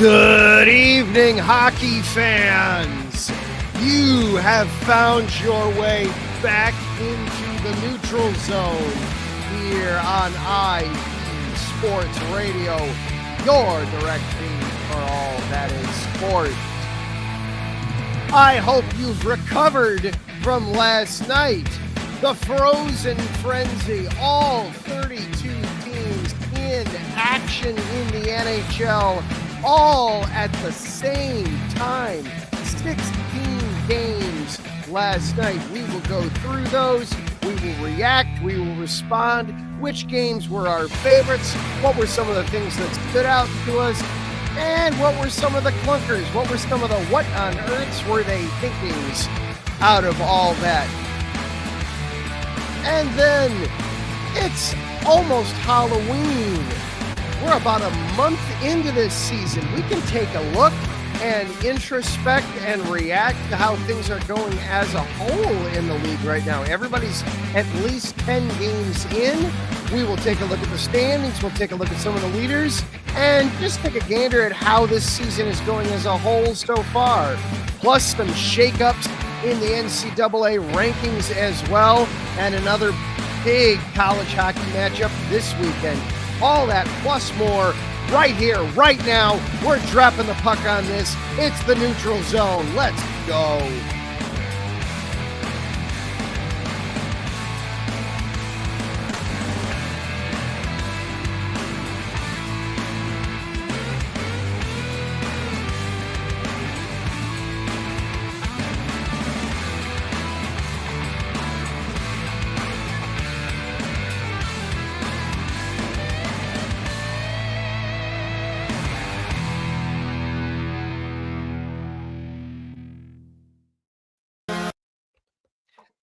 Good evening, hockey fans. You have found your way back into the neutral zone here on IE Sports Radio, your direct feed for all that is sport. I hope you've recovered from last night. The Frozen Frenzy, all 32 teams in action in the NHL, all at the same time. 16 games last night. We will go through those. We will react. We will respond. Which games were our favorites? What were some of the things that stood out to us? And what were some of the clunkers? What were some of the what on earths were they thinkings out of all that? And then it's almost Halloween. We're about a month into this season. We can take a look and introspect and react to how things are going as a whole in the league right now. Everybody's at least 10 games in. We will take a look at the standings. We'll take a look at some of the leaders and just take a gander at how this season is going as a whole so far. Plus some shakeups in the NCAA rankings as well, and another big college hockey matchup this weekend. All that plus more right here, right now. We're dropping the puck on this. It's the neutral zone. Let's go.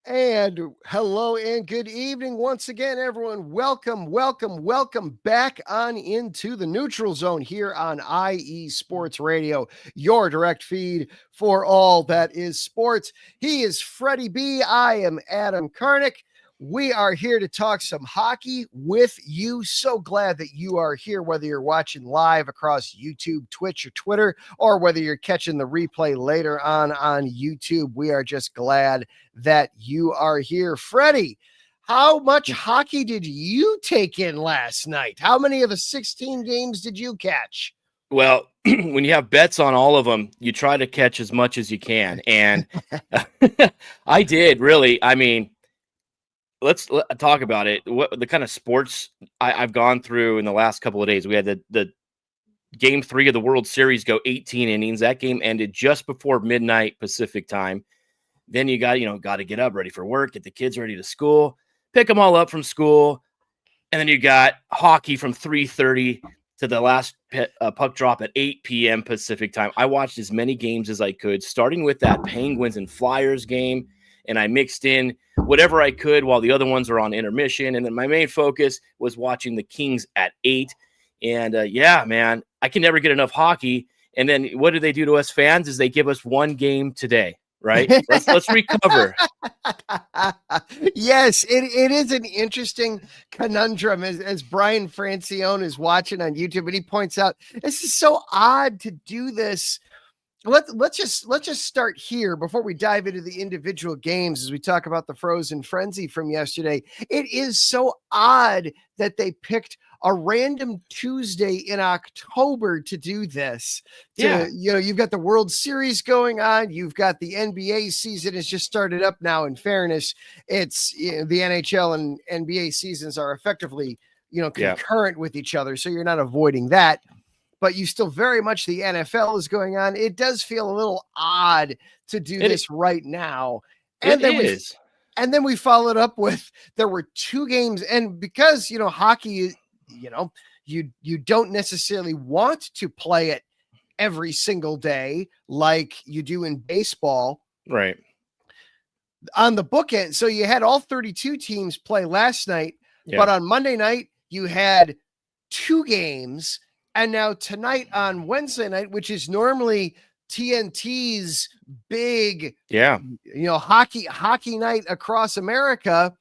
And hello and good evening once again, everyone. Welcome back on into the neutral zone here on IE Sports Radio, your direct feed for all that is sports. He is Freddie B. I am Adam Karnik. We are here to talk some hockey with you. So glad that you are here, whether you're watching live across YouTube, Twitch, or Twitter, or whether you're catching the replay later on YouTube. We are just glad that you are here. Freddie, how much hockey did you take in last night? How many of the 16 games did you catch? Well, when you have bets on all of them, you try to catch as much as you can. And I did, really. I mean, let's talk about it. What the kind of sports I've gone through in the last couple of days. We had the game 3 of the World Series go 18 innings. That game ended just before midnight Pacific time. Then you got to get up, ready for work, get the kids ready to school, pick them all up from school. And then you got hockey from 3:30 to the last puck drop at 8 p.m. Pacific time. I watched as many games as I could, starting with that Penguins and Flyers game. And I mixed in whatever I could while the other ones were on intermission. And then my main focus was watching the Kings at 8. And yeah, man, I can never get enough hockey. And then what do they do to us fans is they give us one game today, right? Let's recover. Yes, it is an interesting conundrum as Brian Francione is watching on YouTube, and he points out, this is so odd to do this. Let's just start here before we dive into the individual games as we talk about the Frozen Frenzy from yesterday. It is so odd that they picked a random Tuesday in October to do this. You've got the World Series going on. You've got the NBA season has just started up now. In fairness, it's the NHL and NBA seasons are effectively, concurrent with each other. So you're not avoiding that. But you still very much the NFL is going on. It does feel a little odd to do this right now. And then we followed up with, there were 2 games. And because, hockey, you don't necessarily want to play it every single day like you do in baseball. Right. On the bookend. So you had all 32 teams play last night, but on Monday night, you had 2 games. And now tonight on Wednesday night, which is normally TNT's big, hockey night across America,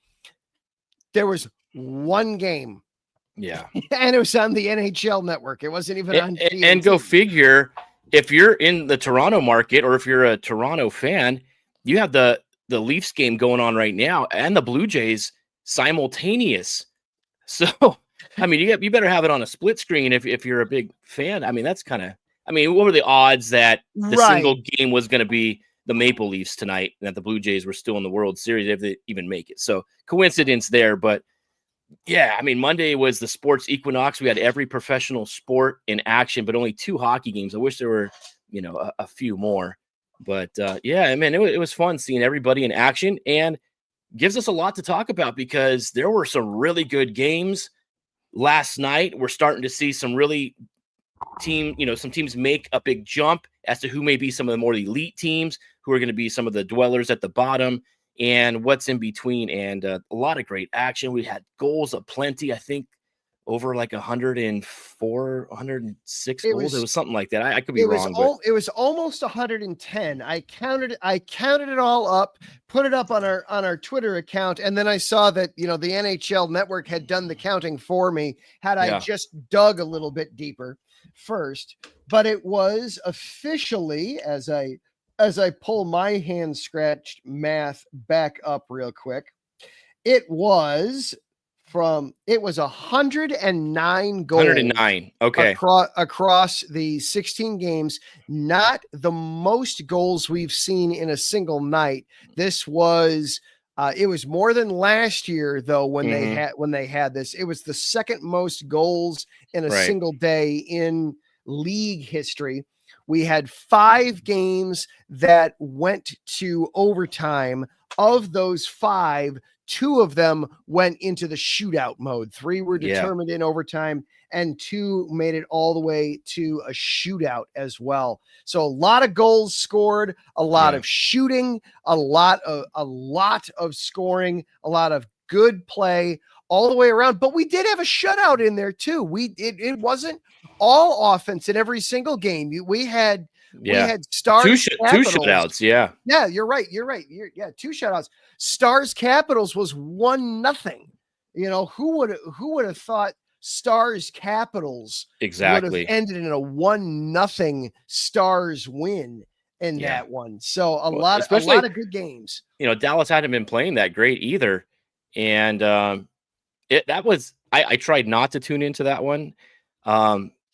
there was 1 game Yeah. And it was on the NHL network. It wasn't even on TNT. And go figure, if you're in the Toronto market or if you're a Toronto fan, you have the Leafs game going on right now and the Blue Jays simultaneous. So, I mean, you better have it on a split screen if you're a big fan. I mean, that's kind of, I mean, what were the odds that the single game was going to be the Maple Leafs tonight and that the Blue Jays were still in the World Series if they even make it? So coincidence there, but yeah, I mean, Monday was the sports equinox. We had every professional sport in action, but only 2 hockey games. I wish there were, a few more. But yeah, I mean, it was fun seeing everybody in action and gives us a lot to talk about because there were some really good games last night. We're starting to see some really some teams make a big jump as to who may be some of the more elite teams, who are going to be some of the dwellers at the bottom, and what's in between. And a lot of great action. We had goals aplenty. I think over like 104, 106 goals. It was something like that. I could be wrong. It was almost 110. I counted it all up, put it up on our Twitter account, and then I saw that the NHL Network had done the counting for me. I just dug a little bit deeper first, but it was officially, as I pull my hand scratched math back up real quick, it was 109 goals. 109. Okay. Across the 16 games, not the most goals we've seen in a single night. This was it was more than last year though when they had this. It was the second most goals in a single day in league history. We had 5 games that went to overtime. Of those 5, 2 of them went into the shootout mode. 3 were determined in overtime, and 2 made it all the way to a shootout as well. So a lot of goals scored, a lot of shooting, a lot of scoring, a lot of good play all the way around. But we did have a shutout in there too. It wasn't all offense in every single game. We had Stars two shutouts. Yeah, you're right. 2 shutouts. Stars Capitals was 1-0. Who would have thought Stars Capitals would have ended in a 1-0 Stars win in that one. So a lot of good games. Dallas hadn't been playing that great either, and I tried not to tune into that one.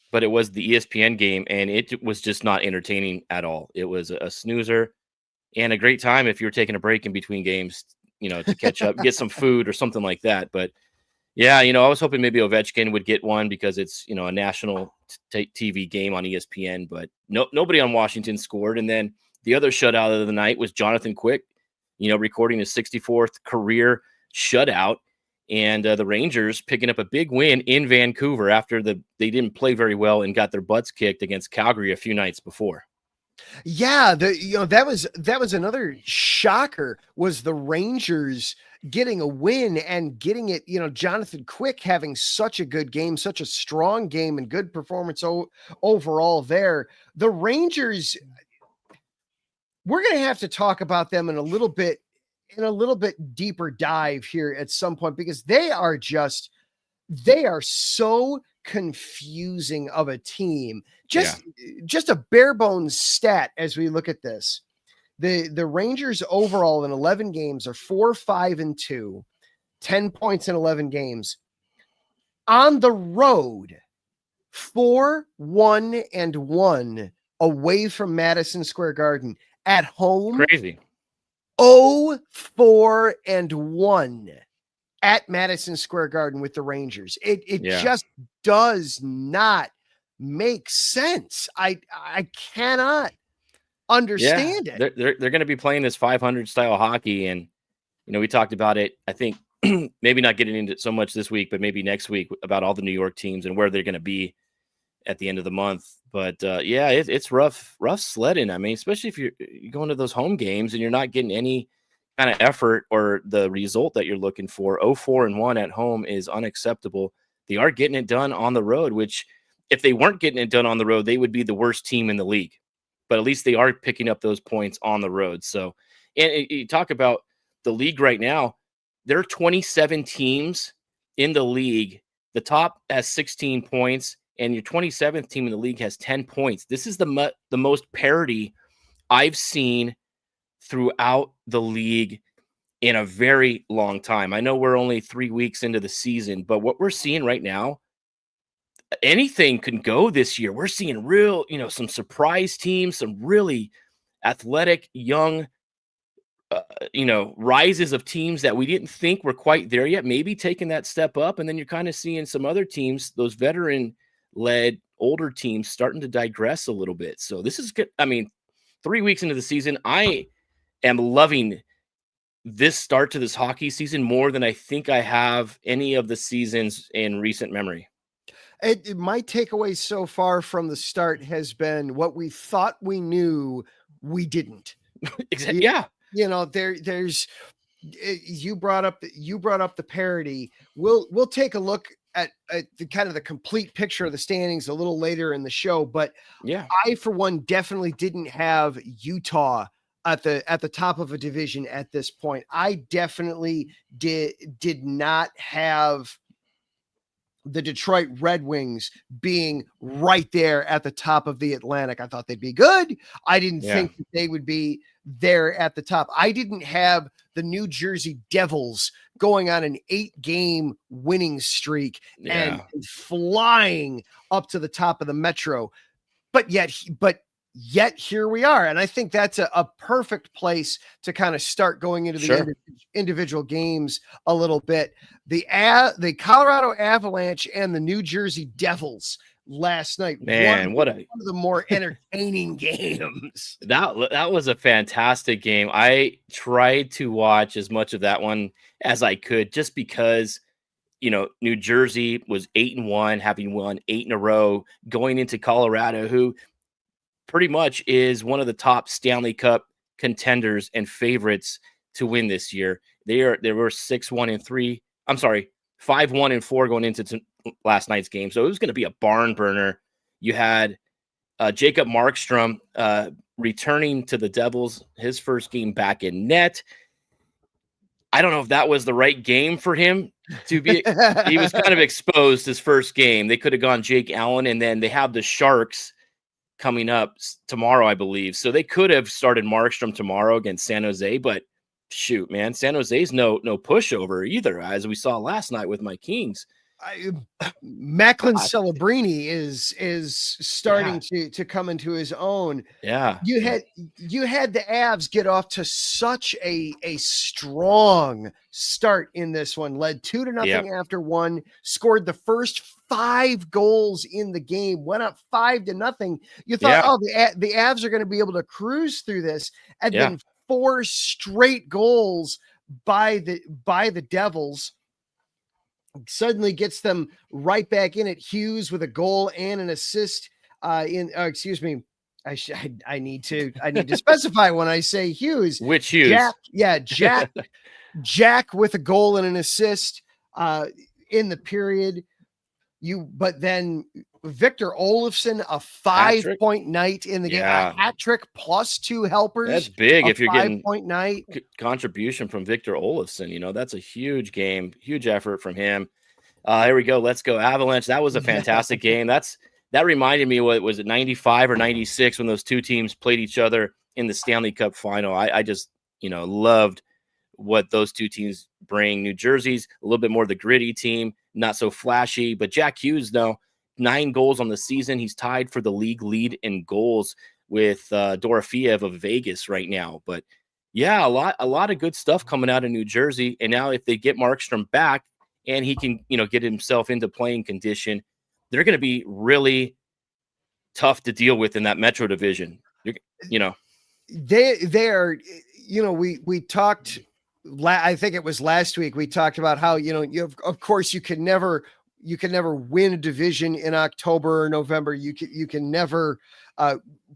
But it was the ESPN game, and it was just not entertaining at all. It was a snoozer and a great time if you were taking a break in between games, to catch up, get some food or something like that. But yeah, I was hoping maybe Ovechkin would get one because it's, a national TV game on ESPN, but nobody on Washington scored. And then the other shutout of the night was Jonathan Quick, recording his 64th career shutout. And the Rangers picking up a big win in Vancouver after they didn't play very well and got their butts kicked against Calgary a few nights before. Yeah, that was another shocker, was the Rangers getting a win and getting it. Jonathan Quick having such a good game, such a strong game, and good performance overall there. The Rangers, we're going to have to talk about them in a little bit deeper dive here at some point, because they are so confusing of a team. Just a bare bones stat as we look at this. The Rangers overall in 11 games are 4-5-2, 10 points in 11 games. On the road, 4-1-1 away from Madison Square Garden. At home, crazy. 0-4-1 at Madison Square Garden with the Rangers. It just does not make sense. I cannot understand it. They're going to be playing this 500 style hockey, and we talked about it. I think maybe not getting into it so much this week, but maybe next week about all the New York teams and where they're going to be at the end of the month. But it's rough sledding. I mean, especially if you're going to those home games and you're not getting any kind of effort or the result that you're looking for. 0-4-1 at home is unacceptable. They are getting it done on the road, which if they weren't getting it done on the road, they would be the worst team in the league. But at least they are picking up those points on the road. So, and you talk about the league right now, there are 27 teams in the league the top has 16 points, and your 27th team in the league has 10 points. This is the most parity I've seen throughout the league in a very long time. I know we're only 3 weeks into the season, but what we're seeing right now, anything can go this year. We're seeing real, some surprise teams, some really athletic, young, rises of teams that we didn't think were quite there yet, maybe taking that step up. And then you're kind of seeing some other teams, those veteran led older teams, starting to digress a little bit. So this is good. I mean, 3 weeks into the season, I am loving this start to this hockey season more than I think I have any of the seasons in recent memory. My takeaway so far from the start has been what we thought we knew, we didn't. Exactly. Yeah. There's you brought up the parity. We'll take a look at the kind of the complete picture of the standings a little later in the show, but yeah, I for one definitely didn't have Utah at the top of a division at this point. I definitely did not have the Detroit Red Wings being right there at the top of the Atlantic. I thought they'd be good. I didn't think that they would be there at the top. I didn't have the New Jersey Devils going on an 8-game winning streak and flying up to the top of the Metro. But yet here we are. And I think that's a perfect place to kind of start going into the individual games a little bit. The Colorado Avalanche and the New Jersey Devils last night. Man, one of the more entertaining games. That was a fantastic game. I tried to watch as much of that one as I could, just because, New Jersey was 8-1, having won 8 in a row, going into Colorado, who pretty much is one of the top Stanley Cup contenders and favorites to win this year. They were 6-1-3. I'm sorry, 5-1-4 going into last night's game. So it was going to be a barn burner. You had Jacob Markstrom returning to the Devils, his first game back in net. I don't know if that was the right game for him to be. He was kind of exposed his first game. They could have gone Jake Allen, and then they have the Sharks coming up tomorrow, I believe. So they could have started Markstrom tomorrow against San Jose, but shoot, man, San Jose's no pushover either, as we saw last night with my Kings. Macklin Celebrini is starting to come into his own. Yeah. You had the Avs get off to such a strong start in this one, led 2-0 after one, scored the first 5 goals in the game, went up 5-0. You thought, the Avs are going to be able to cruise through this, and then 4 straight goals by the Devils suddenly gets them right back in it. Hughes with a goal and an assist. Excuse me. I need to specify when I say Hughes. Which Hughes? Jack with a goal and an assist in the period. But then Victor Olofsson, a 5-point night in the game, a hat trick plus 2 helpers. That's big if you're getting 5-point night contribution from Victor Olofsson. That's a huge game, huge effort from him. Here we go. Let's go Avalanche. That was a fantastic game. That reminded me, what was it, 95 or 96 when those two teams played each other in the Stanley Cup final. I just, loved what those two teams bring. New Jersey's a little bit more the gritty team, not so flashy, but Jack Hughes, though, 9 goals on the season. He's tied for the league lead in goals with Dorofeyev of Vegas right now. But yeah, a lot of good stuff coming out of New Jersey. And now if they get Markstrom back and he can, get himself into playing condition, they're going to be really tough to deal with in that Metro division. They are, we talked, I think it was last week, we talked about how, of course you can never win a division in October or November. You can never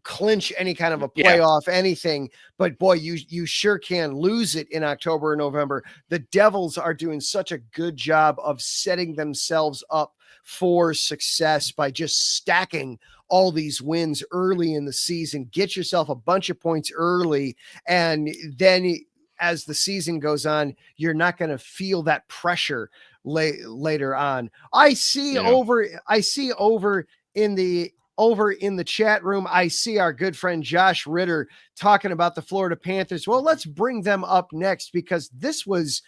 clinch any kind of a playoff, anything, but boy, you sure can lose it in October or November. The Devils are doing such a good job of setting themselves up for success by just stacking all these wins early in the season. Get yourself a bunch of points early, and then as the season goes on, you're not going to feel that pressure later on. I see over in the chat room, I see our good friend Josh Ritter talking about the Florida Panthers. Well, let's bring them up next, because this was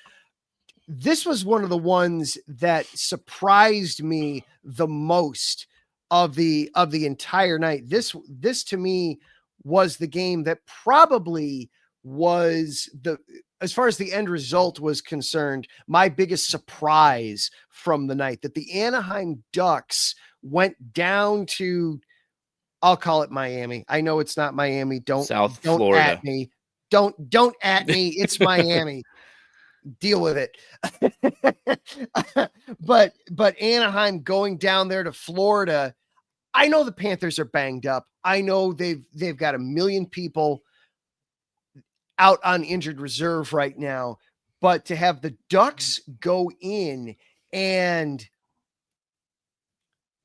one of the ones that surprised me the most of the entire night. This to me was the game that probably was, as far as the end result was concerned, my biggest surprise from the night, that the Anaheim Ducks went down to, I'll call it Miami. I know it's not Miami. Don't Florida. at me. Don't at me. It's Miami. Deal with it. but Anaheim going down there to Florida, I know the Panthers are banged up. I know they've got a million people out on injured reserve right now, but to have the Ducks go in and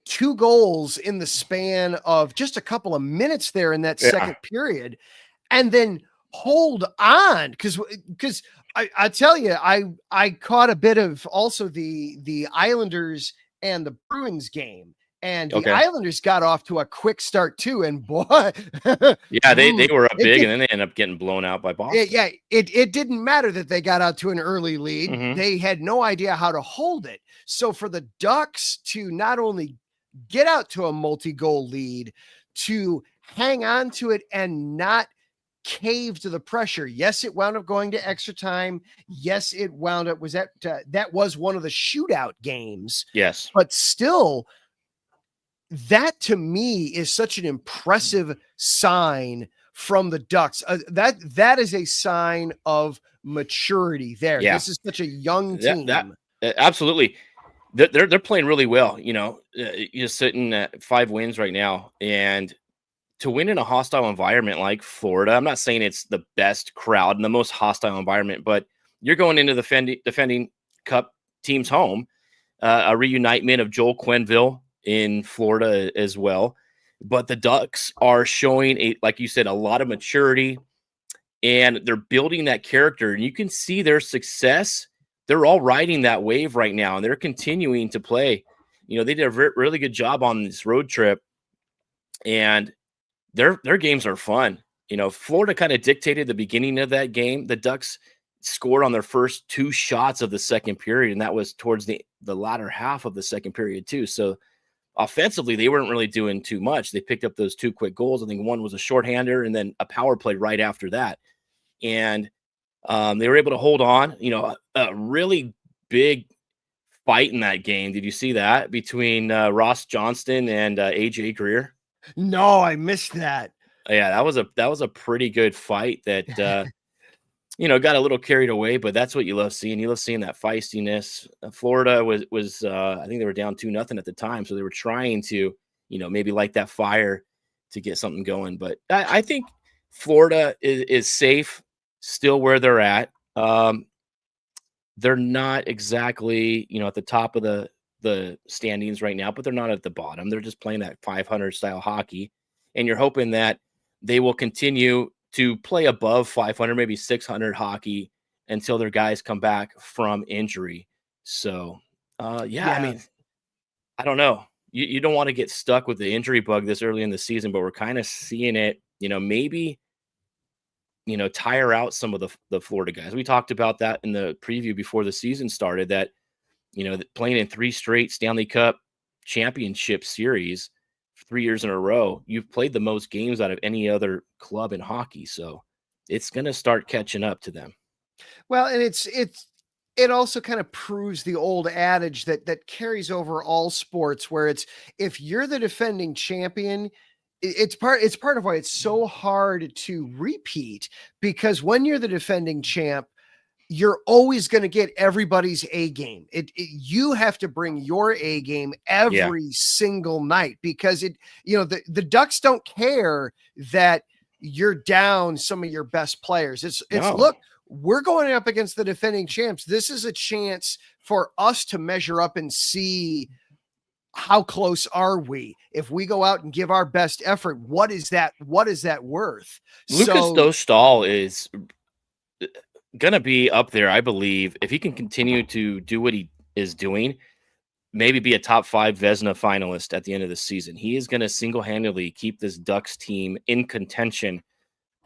2 goals in the span of just a couple of minutes there in that second period, and then hold on, because I tell you, I caught a bit of also the Islanders and the Bruins game, and the Islanders got off to a quick start too, and boy, yeah, they were up big, and then they ended up getting blown out by Boston. It didn't matter that they got out to an early lead. Mm-hmm. They had no idea how to hold it. So for the Ducks to not only get out to a multi-goal lead, to hang on to it and not cave to the pressure. Yes, it wound up going to extra time. Yes, it wound up that was one of the shootout games. Yes, but still, that to me is such an impressive sign from the Ducks. That is a sign of maturity there. Yeah. This is such a young team. Absolutely. They're playing really well. You're sitting at 5 wins right now, and to win in a hostile environment like Florida, I'm not saying it's the best crowd and the most hostile environment, but you're going into the defending Cup team's home, a reunitement of Joel Quenneville in Florida as well. But the Ducks are showing, like you said, a lot of maturity, and they're building that character, and you can see their success. They're all riding that wave right now, and they're continuing to play. They did a really good job on this road trip, and their games are fun. Florida kind of dictated the beginning of that game. The Ducks scored on their first 2 shots of the second period, and that was towards the latter half of the second period too. So offensively, they weren't really doing too much. They picked up those 2 quick goals. I think one was a shorthander and then a power play right after that. And they were able to hold on. A really big fight in that game. Did you see that between Ross Johnston and AJ Greer? No, I missed that. Yeah, that was a pretty good fight that got a little carried away, but that's what you love seeing. You love seeing that feistiness. Florida was I think they were down 2-0 at the time, so they were trying to maybe light that fire to get something going. But I think Florida is safe still where they're at. They're not exactly at the top of the standings right now, but they're not at the bottom. They're just playing that 500 style hockey, and you're hoping that they will continue to play above 500, maybe 600 hockey until their guys come back from injury. So, yeah, I mean, I don't know. You don't want to get stuck with the injury bug this early in the season, but we're kind of seeing it, maybe, tire out some of the Florida guys. We talked about that in the preview before the season started, that playing in 3 straight Stanley Cup championship series 3 years in a row, you've played the most games out of any other club in hockey. So it's going to start catching up to them. Well, and it also kind of proves the old adage that carries over all sports, where it's, if you're the defending champion, it's part of why it's so hard to repeat, because when you're the defending champ, you're always going to get everybody's A game. You have to bring your A game every single night, because the Ducks don't care that you're down some of your best players. Look, we're going up against the defending champs. This is a chance for us to measure up and see how close are we. If we go out and give our best effort, what is that worth? Lucas Dostal is going to be up there, I believe, if he can continue to do what he is doing, maybe be a top 5 Vezina finalist at the end of the season. He is going to single-handedly keep this Ducks team in contention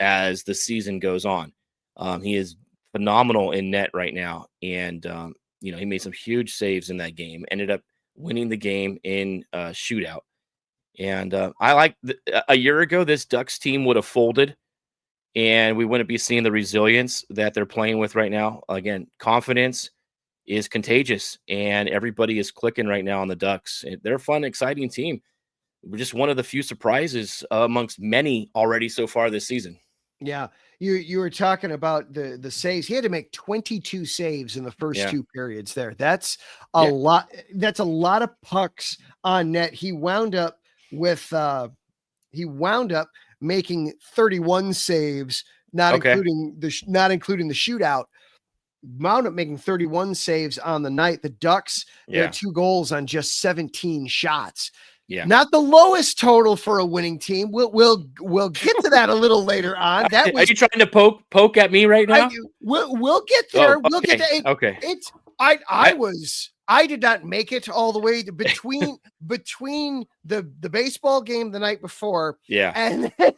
as the season goes on. He is phenomenal in net right now. And, he made some huge saves in that game, ended up winning the game in a shootout. And I like a year ago, this Ducks team would have folded and we wouldn't be seeing the resilience that they're playing with right now. Again, confidence is contagious and everybody is clicking right now on the Ducks. They're a fun, exciting team. We're just one of the few surprises amongst many already so far this season. Yeah. You were talking about the saves. He had to make 22 saves in the first 2 periods there. That's a lot. That's a lot of pucks on net. He wound up making 31 saves, not including the shootout. Wound up making 31 saves on the night. The Ducks, they had 2 goals on just 17 shots. Yeah. Not the lowest total for a winning team. We'll get to that a little later on. Are you trying to poke at me right now? We'll get there. Oh, okay. We'll get to it. Okay. I did not make it all the way to between the baseball game the night before, and then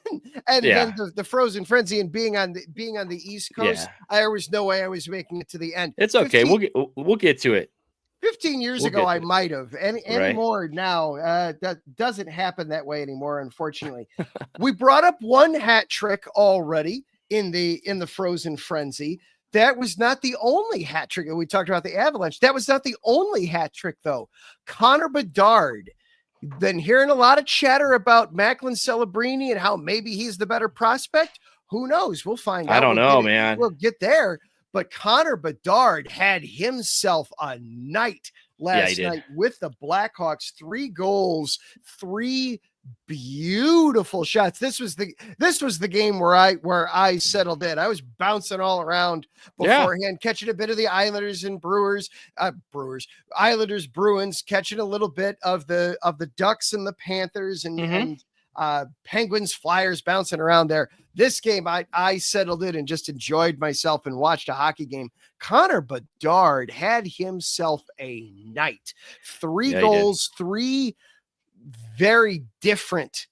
the Frozen Frenzy and being on the East Coast. There was no way I was making it to the end. It's okay. We'll get to it. 15 years ago, I might have. Anymore now, that doesn't happen that way anymore, unfortunately. We brought up one hat trick already in the Frozen Frenzy. That was not the only hat trick. We talked about the Avalanche. That was not the only hat trick, though. Connor Bedard. Been hearing a lot of chatter about Macklin Celebrini and how maybe he's the better prospect. Who knows? We'll find out. I don't know, man. We'll get there. But Connor Bedard had himself a night last night with the Blackhawks. 3 goals, 3 beautiful shots. This was the game where I settled in. I was bouncing all around beforehand, catching a bit of the Islanders and Islanders, Bruins, catching a little bit of the Ducks and the Panthers and Penguins, Flyers bouncing around there. This game, I settled in and just enjoyed myself and watched a hockey game. Connor Bedard had himself a night. 3 goals, 3 very different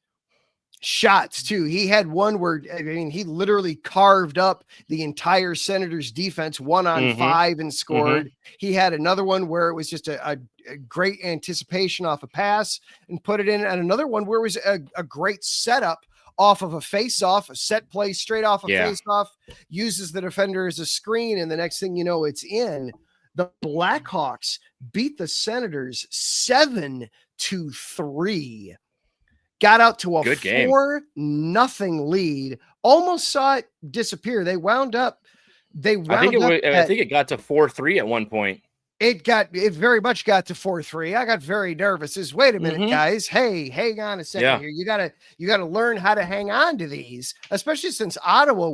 shots too. He had one where, he literally carved up the entire Senators defense 1-on-5 and scored. He had another one where it was just a great anticipation off a pass and put it in, and another one where it was a great setup off of a face-off, a set play straight off a face-off, uses the defender as a screen, and the next thing you know, it's in. The Blackhawks beat the Senators 7-3. Got out to a 4-0 lead. Almost saw it disappear. They wound up. I think it got to 4-3 at one point. It very much got to 4-3. I got very nervous. Wait a minute, guys. Hey, hang on a second here. You gotta learn how to hang on to these, especially since Ottawa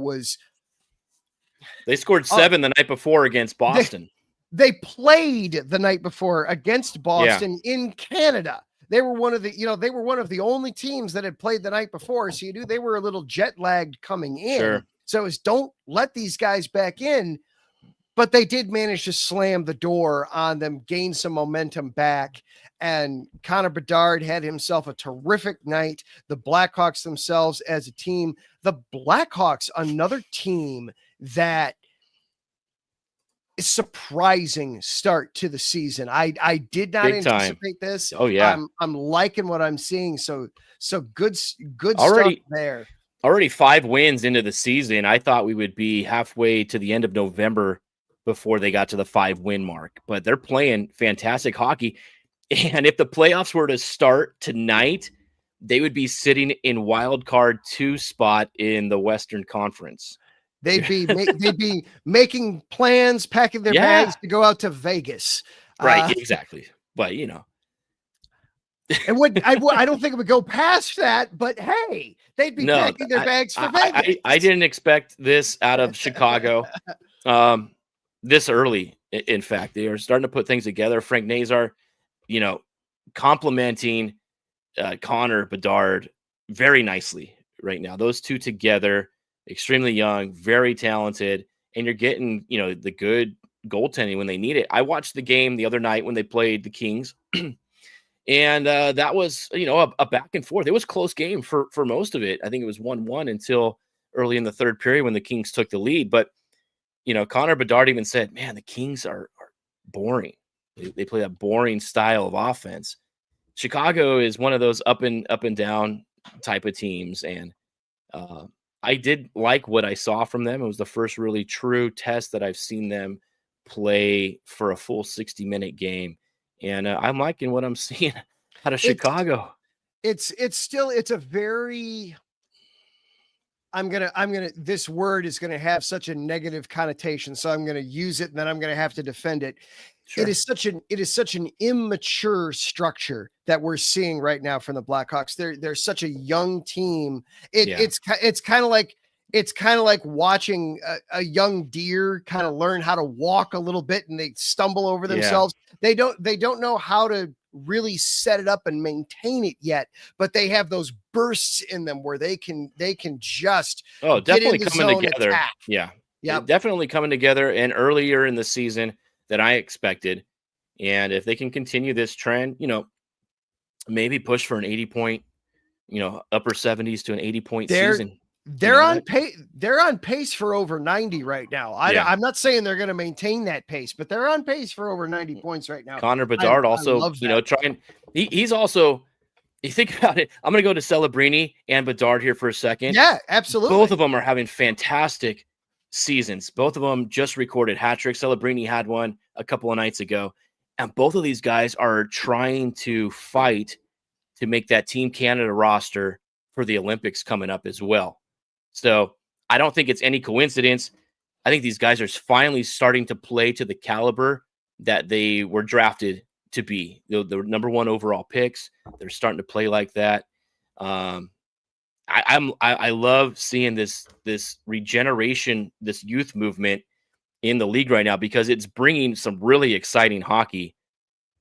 they scored 7 the night before against Boston. They played the night before against Boston in Canada. They were one of the only teams that had played the night before. So they were a little jet lagged coming in. Sure. So don't let these guys back in. But they did manage to slam the door on them, gain some momentum back. And Connor Bedard had himself a terrific night. The Blackhawks themselves as a team. The Blackhawks, another team that is surprising start to the season. I did not anticipate this. Oh, yeah. I'm liking what I'm seeing. So good start there. Already 5 wins into the season. I thought we would be halfway to the end of November before they got to the 5-win mark, but they're playing fantastic hockey. And if the playoffs were to start tonight, they would be sitting in wild card 2 spot in the Western Conference. They'd be making plans, packing their bags to go out to Vegas. Right. Exactly. But and I don't think it would go past that, but hey, they'd be packing their bags for Vegas. I didn't expect this out of Chicago. This early, in fact, they are starting to put things together. Frank Nazar, complimenting Connor Bedard very nicely right now. Those two together, extremely young, very talented, and you're getting, the goaltending when they need it. I watched the game the other night when they played the Kings, and that was, a back and forth. It was a close game for most of it. I think it was 1-1 until early in the third period when the Kings took the lead. But, Connor Bedard even said, man, the Kings are boring. They play a boring style of offense. Chicago is one of those up and down type of teams. And I did like what I saw from them. It was the first really true test that I've seen them play for a full 60-minute game. And I'm liking what I'm seeing out of Chicago. It's a very, this word is going to have such a negative connotation. So I'm going to use it and then I'm going to have to defend it. Sure. It is such an immature structure that we're seeing right now from the Blackhawks. They're such a young team. It's kind of like watching a young deer kind of learn how to walk a little bit and they stumble over themselves. Yeah. They don't know how to really set it up and maintain it yet, but they have those bursts in them where they can just definitely coming together. Attack. Yeah. Definitely coming together, and earlier in the season than I expected. And if they can continue this trend, maybe push for an 80-point, upper 70s to an 80-point season. They're on pace. They're on pace for over 90 right now. I'm not saying they're going to maintain that pace, but they're on pace for over 90 points right now. Connor Bedard also, trying. He's also. You think about it. I'm going to go to Celebrini and Bedard here for a second. Yeah, absolutely. Both of them are having fantastic seasons. Both of them just recorded hat tricks. Celebrini had one a couple of nights ago, and both of these guys are trying to fight to make that Team Canada roster for the Olympics coming up as well. So I don't think it's any coincidence. I think these guys are finally starting to play to the caliber that they were drafted to be. The number one overall picks. They're starting to play like that. I love seeing this regeneration, this youth movement in the league right now, because it's bringing some really exciting hockey.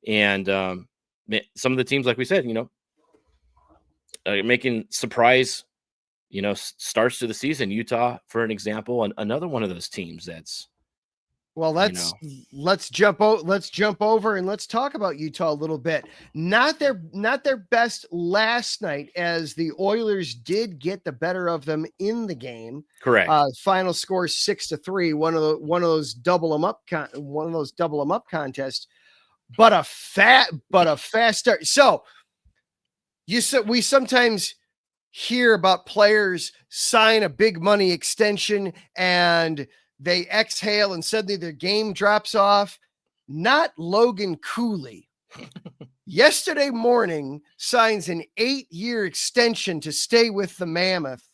And some of the teams, like we said, making surprise, starts to the season. Utah, for an example, and another one of those teams that's. Well, let's jump over and let's talk about Utah a little bit. Not their best last night, as the Oilers did get the better of them in the game. Correct. Final score 6-3. One of those double them up contests. But a fast start. So we sometimes hear about players sign a big money extension and they exhale and suddenly their game drops off. Not Logan Cooley. Yesterday morning signs an 8-year extension to stay with the Mammoth,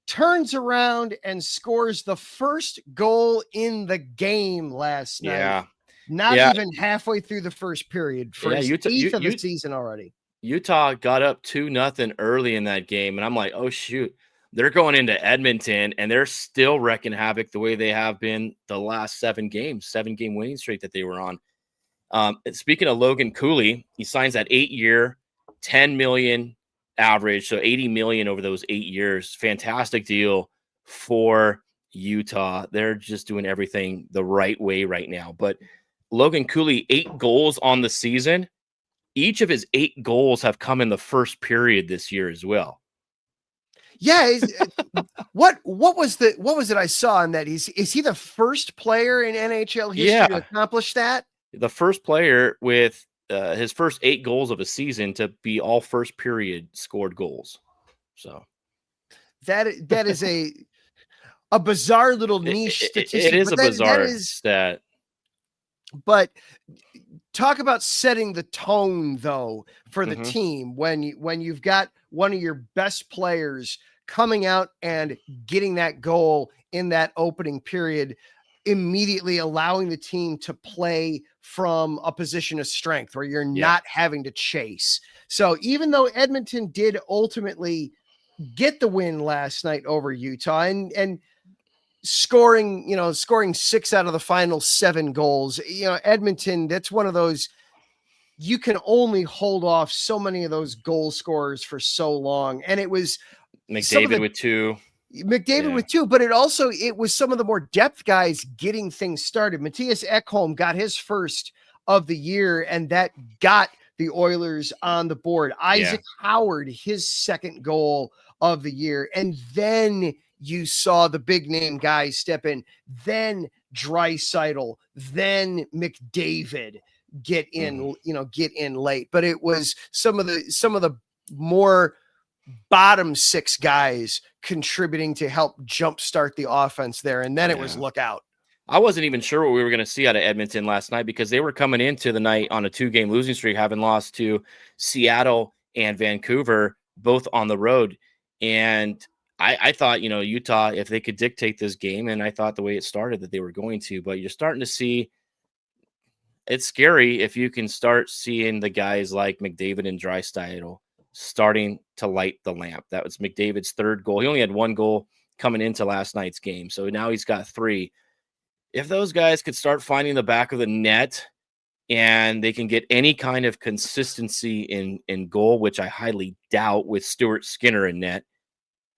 turns around and scores the first goal in the game last night. Yeah. Not even halfway through the first period for his eighth of the season already. Utah got up 2-0 early in that game, and I'm like, oh shoot. They're going into Edmonton, and they're still wrecking havoc the way they have been the last 7-game winning streak that they were on. Speaking of Logan Cooley, he signs that 8-year, $10 million average, so $80 million over those 8 years. Fantastic deal for Utah. They're just doing everything the right way right now. But Logan Cooley, 8 goals on the season. Each of his 8 goals have come in the first period this year as well. Yeah, what was it I saw in that? Is he the first player in NHL history to accomplish that? The first player with his first 8 goals of a season to be all first period scored goals. So that is a bizarre little niche statistic. It is a bizarre stat. But talk about setting the tone, though, for the team when you've got one of your best players coming out and getting that goal in that opening period, immediately allowing the team to play from a position of strength where you're not having to chase. So even though Edmonton did ultimately get the win last night over Utah and scoring 6 out of the final 7 goals, Edmonton, that's one of those, you can only hold off so many of those goal scorers for so long. And it was McDavid with 2. McDavid with 2, but it was some of the more depth guys getting things started. Matthias Ekholm got his first of the year, and that got the Oilers on the board. Isaac Howard, his second goal of the year. And then you saw the big name guys step in. Then Draisaitl, then McDavid get in, get in late. But it was some of the more bottom 6 guys contributing to help jumpstart the offense there. And then it was look out. I wasn't even sure what we were going to see out of Edmonton last night because they were coming into the night on a 2-game losing streak, having lost to Seattle and Vancouver, both on the road. And I thought, Utah, if they could dictate this game, and I thought the way it started that they were going to, but you're starting to see it's scary if you can start seeing the guys like McDavid and Draisaitl starting to light the lamp. That was McDavid's 3rd goal. He only had 1 goal coming into last night's game. So now he's got 3. If those guys could start finding the back of the net and they can get any kind of consistency in goal, which I highly doubt with Stuart Skinner in net,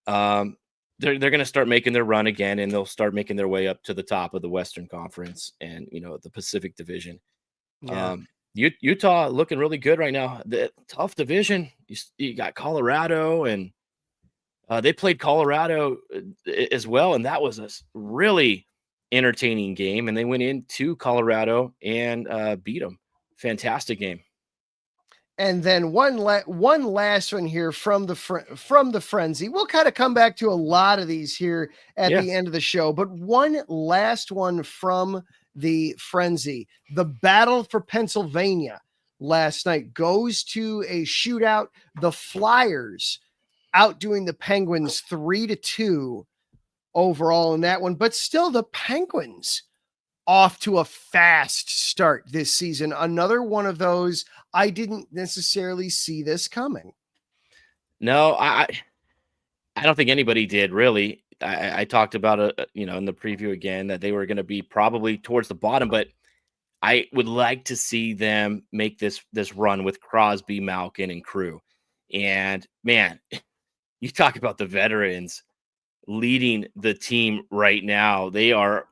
they're going to start making their run again, and they'll start making their way up to the top of the Western Conference and, the Pacific Division. Yeah. Utah looking really good right now. The tough division. You got Colorado, and they played Colorado as well, and that was a really entertaining game. And they went into Colorado and beat them. Fantastic game. And then one last one here from the frenzy. We'll kind of come back to a lot of these here at the end of the show, but one last one from the frenzy. The battle for Pennsylvania last night goes to a shootout. The Flyers outdoing the Penguins 3-2 overall in that one, but still the Penguins off to a fast start this season. Another one of those, I didn't necessarily see this coming. No, I don't think anybody did, really. I talked about it, in the preview again, that they were going to be probably towards the bottom, but I would like to see them make this run with Crosby, Malkin, and crew. And man, you talk about the veterans leading the team right now. They are,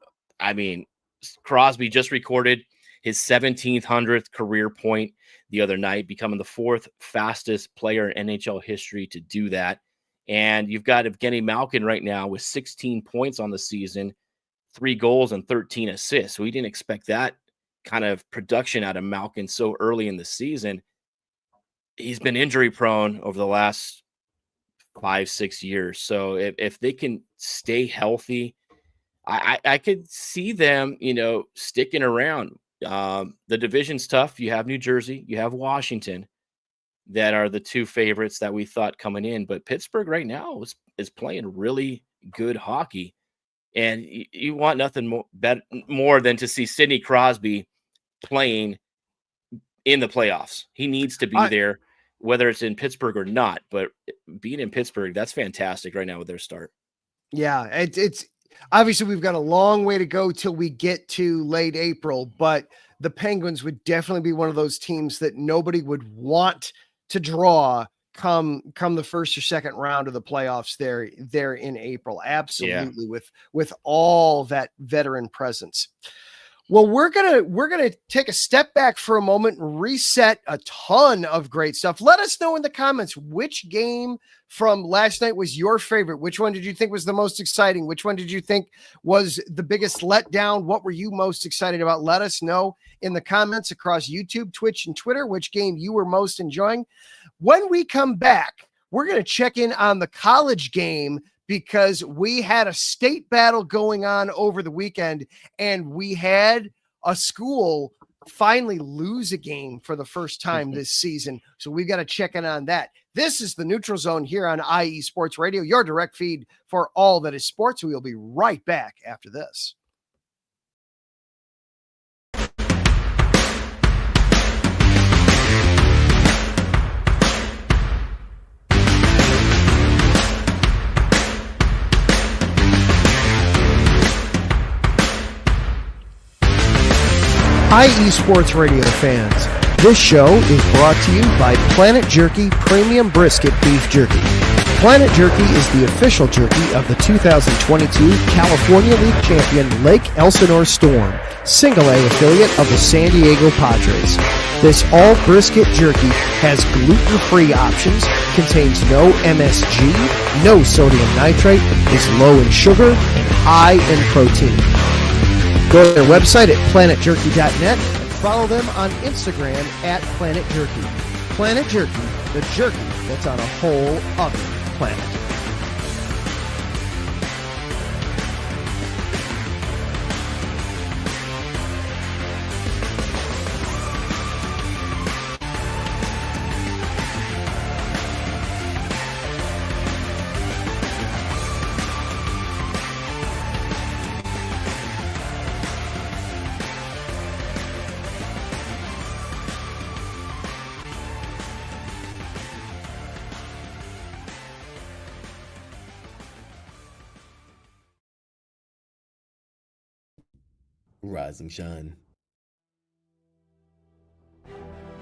Crosby just recorded his 1700th career point the other night, becoming the 4th fastest player in NHL history to do that. And you've got Evgeny Malkin right now with 16 points on the season, 3 goals and 13 assists. We didn't expect that kind of production out of Malkin so early in the season. He's been injury prone over the last 5-6 years. So if they can stay healthy, I could see them, sticking around. The division's tough. You have New Jersey, you have Washington, that are the 2 favorites that we thought coming in. But Pittsburgh right now is playing really good hockey. And you want nothing more than to see Sidney Crosby playing in the playoffs. He needs to be there, whether it's in Pittsburgh or not. But being in Pittsburgh, that's fantastic right now with their start. Yeah, it's obviously we've got a long way to go till we get to late April, but the Penguins would definitely be one of those teams that nobody would want to draw come the first or second round of the playoffs there in April. Absolutely. With all that veteran presence. Well, we're gonna take a step back for a moment and reset a ton of great stuff. Let us know in the comments which game from last night was your favorite. Which one did you think was the most exciting? Which one did you think was the biggest letdown? What were you most excited about? Let us know in the comments across YouTube, Twitch, and Twitter which game you were most enjoying. When we come back, we're going to check in on the college game, because we had a state battle going on over the weekend, and we had a school finally lose a game for the first time this season. So we've got to check in on that. This is the Neutral Zone here on IE Sports Radio, your direct feed for all that is sports. We'll be right back after this. IE Sports Radio fans, this show is brought to you by Planet Jerky Premium Brisket Beef Jerky. Planet Jerky is the official jerky of the 2022 California League champion Lake Elsinore Storm, single-A affiliate of the San Diego Padres. This all-brisket jerky has gluten-free options, contains no MSG, no sodium nitrate, is low in sugar, and high in protein. Go to their website at planetjerky.net and follow them on Instagram at Planet Jerky. Planet Jerky, the jerky that's on a whole other planet. Rise and shine.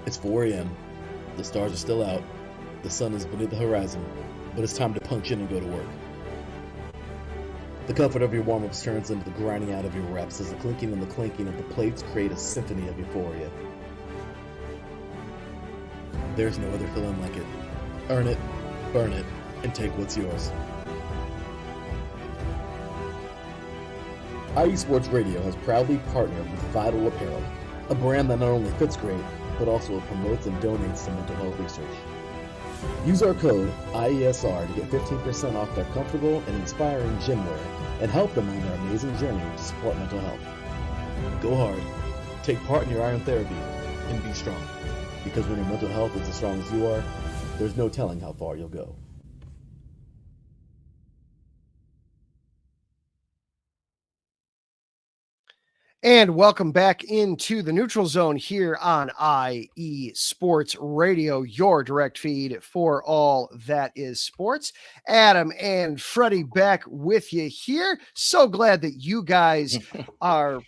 It's 4 a.m. The stars are still out. The sun is beneath the horizon, but it's time to punch in and go to work. The comfort of your warm-ups turns into the grinding out of your reps as the clinking and the clanking of the plates create a symphony of euphoria. There's no other feeling like it. Earn it, burn it, and take what's yours. IE Sports Radio has proudly partnered with Vital Apparel, a brand that not only fits great, but also promotes and donates to mental health research. Use our code IESR to get 15% off their comfortable and inspiring gym wear and help them on their amazing journey to support mental health. Go hard, take part in your iron therapy, and be strong. Because when your mental health is as strong as you are, there's no telling how far you'll go. And welcome back into the neutral zone here on IE Sports Radio, your direct feed for all that is sports. Adam and Freddie back with you here. So glad that you guys are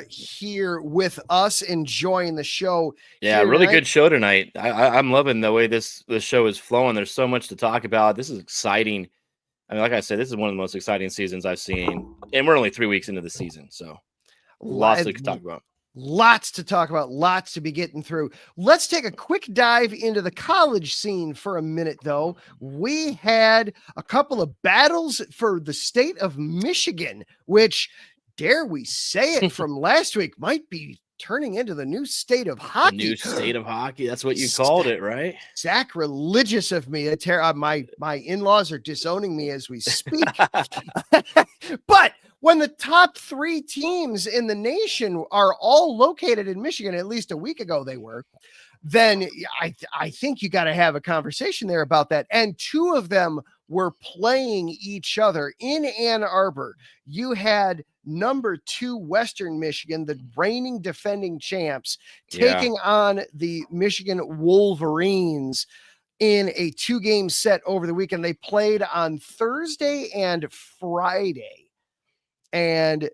here with us, enjoying the show. Yeah, really good show tonight. I'm loving the way this show is flowing. There's so much to talk about. This is exciting. I mean, like I said, this is one of the most exciting seasons I've seen, and we're only 3 weeks into the season, so lots to talk about. Lots to talk about, lots to be getting through. Let's take a quick dive into the college scene for a minute, though. We had a couple of battles for the state of Michigan, which, dare we say it, from last week might be turning into the new state of hockey. The new state of hockey. That's what you called it, right? Sacrilegious of me. My in-laws are disowning me as we speak. But when the top 3 teams in the nation are all located in Michigan, at least a week ago they were, then I think you got to have a conversation there about that. And 2 of them were playing each other in Ann Arbor. You had number 2 Western Michigan, the reigning defending champs, taking on the Michigan Wolverines in a 2-game set over the weekend. They played on Thursday and Friday. And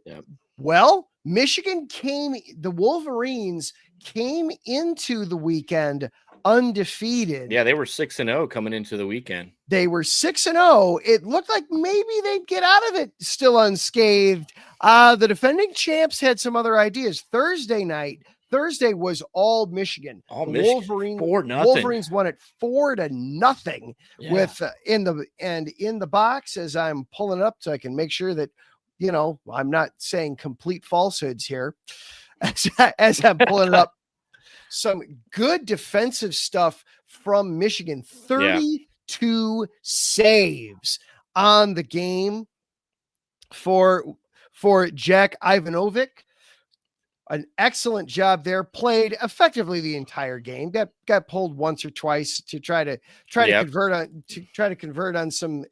well, the Wolverines came into the weekend undefeated. Yeah, they were 6-0 coming into the weekend. They were 6-0. It looked like maybe they'd get out of it still unscathed. The defending champs had some other ideas. Thursday was all Michigan. Wolverines 4-0. Wolverines won it 4-0 with in the box, as I'm pulling it up so I can make sure that, I'm not saying complete falsehoods here as I'm pulling it up. Some good defensive stuff from Michigan. 32 saves on the game for Jack Ivanovic. An excellent job there. Played effectively the entire game. Got pulled once or twice to try to convert on some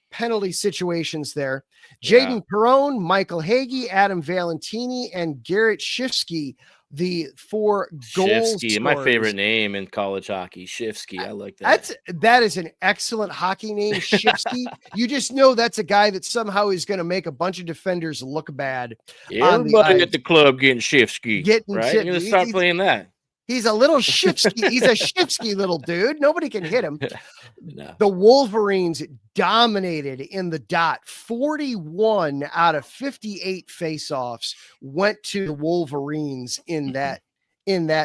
penalty situations there. Jaden Perrone, Michael Hagee, Adam Valentini, and Garrett Shifsky, the 4 goals. Shifsky, my favorite name in college hockey. Shifsky, I like that. That is an excellent hockey name, Shifsky. You just know that's a guy that somehow is going to make a bunch of defenders look bad. Everybody at the club getting Shifsky. Right? You're going to start playing that. He's a little shifsky. He's a shifsky little dude. Nobody can hit him. No. The Wolverines dominated in the dot. 41 out of 58 faceoffs went to the Wolverines in that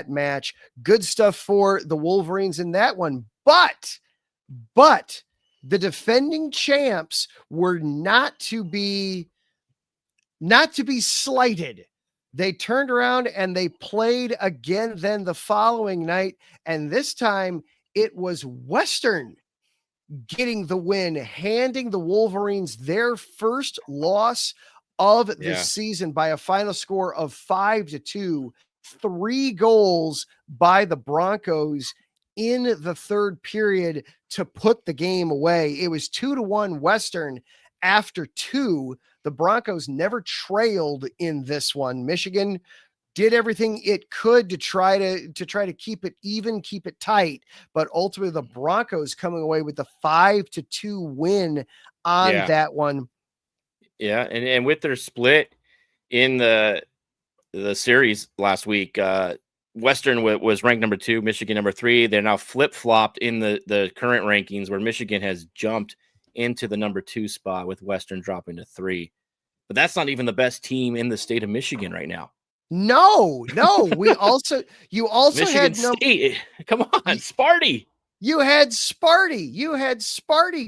match. Good stuff for the Wolverines in that one. But the defending champs were not to be slighted. They turned around and they played again then the following night. And this time it was Western getting the win, handing the Wolverines their first loss of the season by a final score of 5-2, 3 goals by the Broncos in the third period to put the game away. It was 2-1 Western after 2. The Broncos never trailed in this one. Michigan did everything it could to try to keep it even, keep it tight, but ultimately the Broncos coming away with the 5-2 win on that one. Yeah, and with their split in the series last week, Western was ranked number 2, Michigan number 3. They're now flip-flopped in the current rankings, where Michigan has jumped into the number 2 spot, with Western dropping to 3. But that's not even the best team in the state of Michigan right now. No. You also Michigan had State. Come on, Sparty. You had Sparty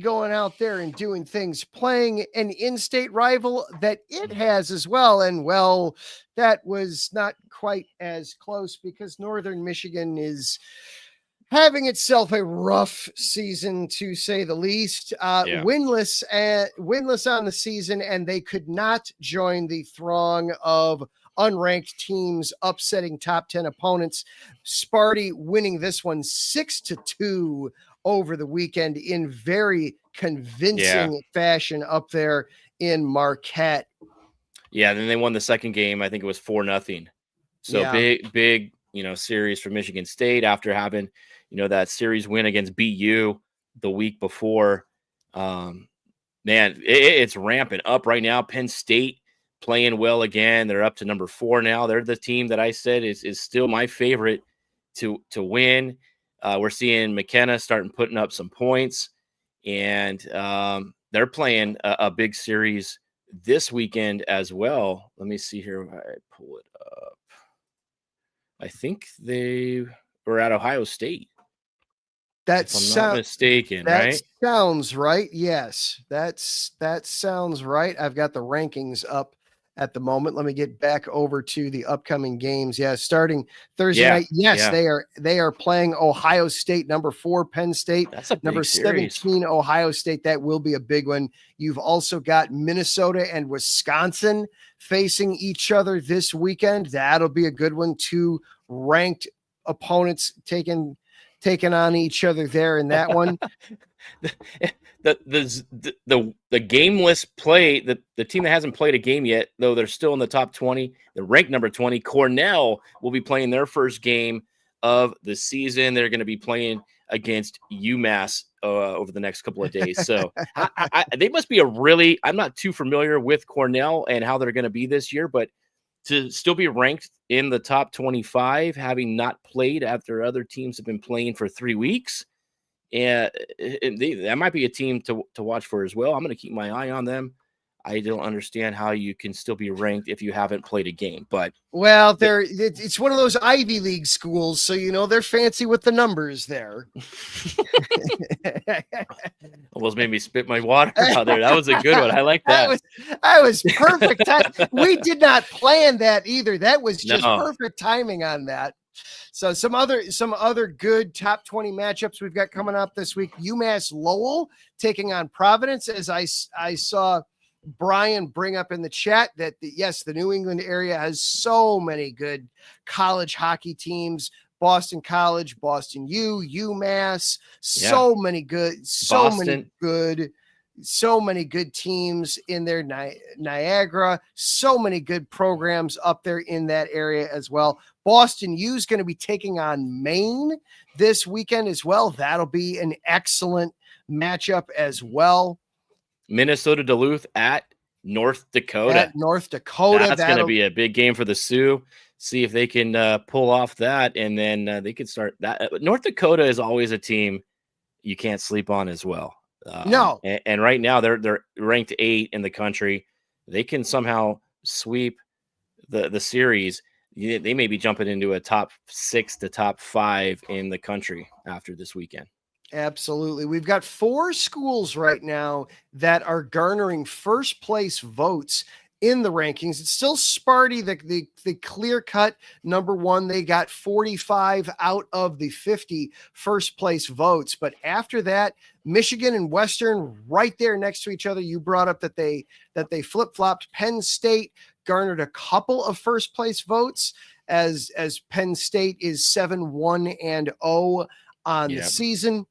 going out there and doing things, playing an in-state rival that it has as well. And well, that was not quite as close because Northern Michigan is having itself a rough season, to say the least. Winless on the season, and they could not join the throng of unranked teams upsetting top 10 opponents. Sparty winning this one 6-2 over the weekend in very convincing fashion up there in Marquette. Yeah, then they won the second game. I think it was 4-0. So big, series for Michigan State after having, that series win against BU the week before. Man, it's ramping up right now. Penn State playing well again. They're up to number 4 now. They're the team that I said is still my favorite to win. We're seeing McKenna starting putting up some points, and they're playing a big series this weekend as well. Let me see here. I pull it up. I think they were at Ohio State. If I'm not mistaken, that right? Sounds right. Yes, that sounds right. I've got the rankings up at the moment. Let me get back over to the upcoming games. Yeah, starting Thursday night. Yes, they are playing Ohio State, number 4, Penn State. That's a big number series. 17, Ohio State. That will be a big one. You've also got Minnesota and Wisconsin facing each other this weekend. That'll be a good one. 2 ranked opponents taking on each other there in that one. the gameless play, the team that hasn't played a game yet, though they're still in the top 20, they're ranked number 20. Cornell will be playing their first game of the season. They're going to be playing against UMass over the next couple of days. So they must be I'm not too familiar with Cornell and how they're going to be this year, but to still be ranked in the top 25, having not played after other teams have been playing for 3 weeks, and that might be a team to watch for as well. I'm going to keep my eye on them. I don't understand how you can still be ranked if you haven't played a game, but it's one of those Ivy League schools, so they're fancy with the numbers there. Almost made me spit my water out there. That was a good one. I like that. That was perfect. We did not plan that either. That was just perfect timing on that. So some other good top 20 matchups we've got coming up this week. UMass Lowell taking on Providence. As I saw Brian bring up in the chat that the New England area has so many good college hockey teams. Boston College, Boston U, UMass, so many good teams in there. Niagara, so many good programs up there in that area as well. Boston U is going to be taking on Maine this weekend as well. That'll be an excellent matchup as well. Minnesota Duluth at North Dakota. At North Dakota. That's going to be a big game for the Sioux. See if they can pull off that, and then they could start that. North Dakota is always a team you can't sleep on as well. No. And right now they're ranked 8 in the country. They can somehow sweep the series. They may be jumping into a top 6 to top 5 in the country after this weekend. Absolutely. We've got 4 schools right now that are garnering first place votes in the rankings. It's still Sparty, the clear cut number 1. They got 45 out of the 50 first place votes. But after that, Michigan and Western right there next to each other. You brought up that they flip-flopped. Penn State garnered a couple of first place votes as Penn State is 7-1-0 on the season.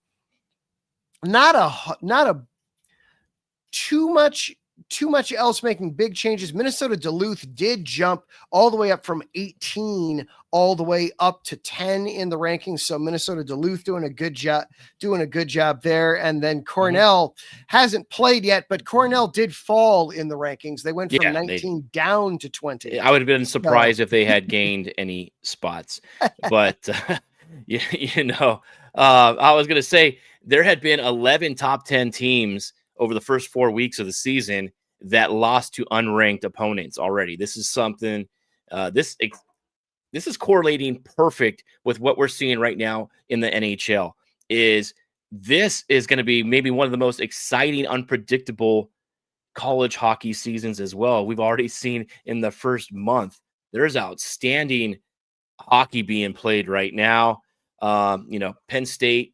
Not a too much else making big changes. Minnesota Duluth did jump all the way up from 18 all the way up to 10 in the rankings. So Minnesota Duluth doing a good job there. And then Cornell hasn't played yet, but Cornell did fall in the rankings. They went from 19 down to 20. I would have been surprised if they had gained any spots, but I was going to say there had been 11 top 10 teams over the first 4 weeks of the season that lost to unranked opponents already. This is something, this is correlating perfect with what we're seeing right now in the NHL. This is going to be maybe one of the most exciting, unpredictable college hockey seasons as well. We've already seen in the first month, there's outstanding hockey being played right now. Penn State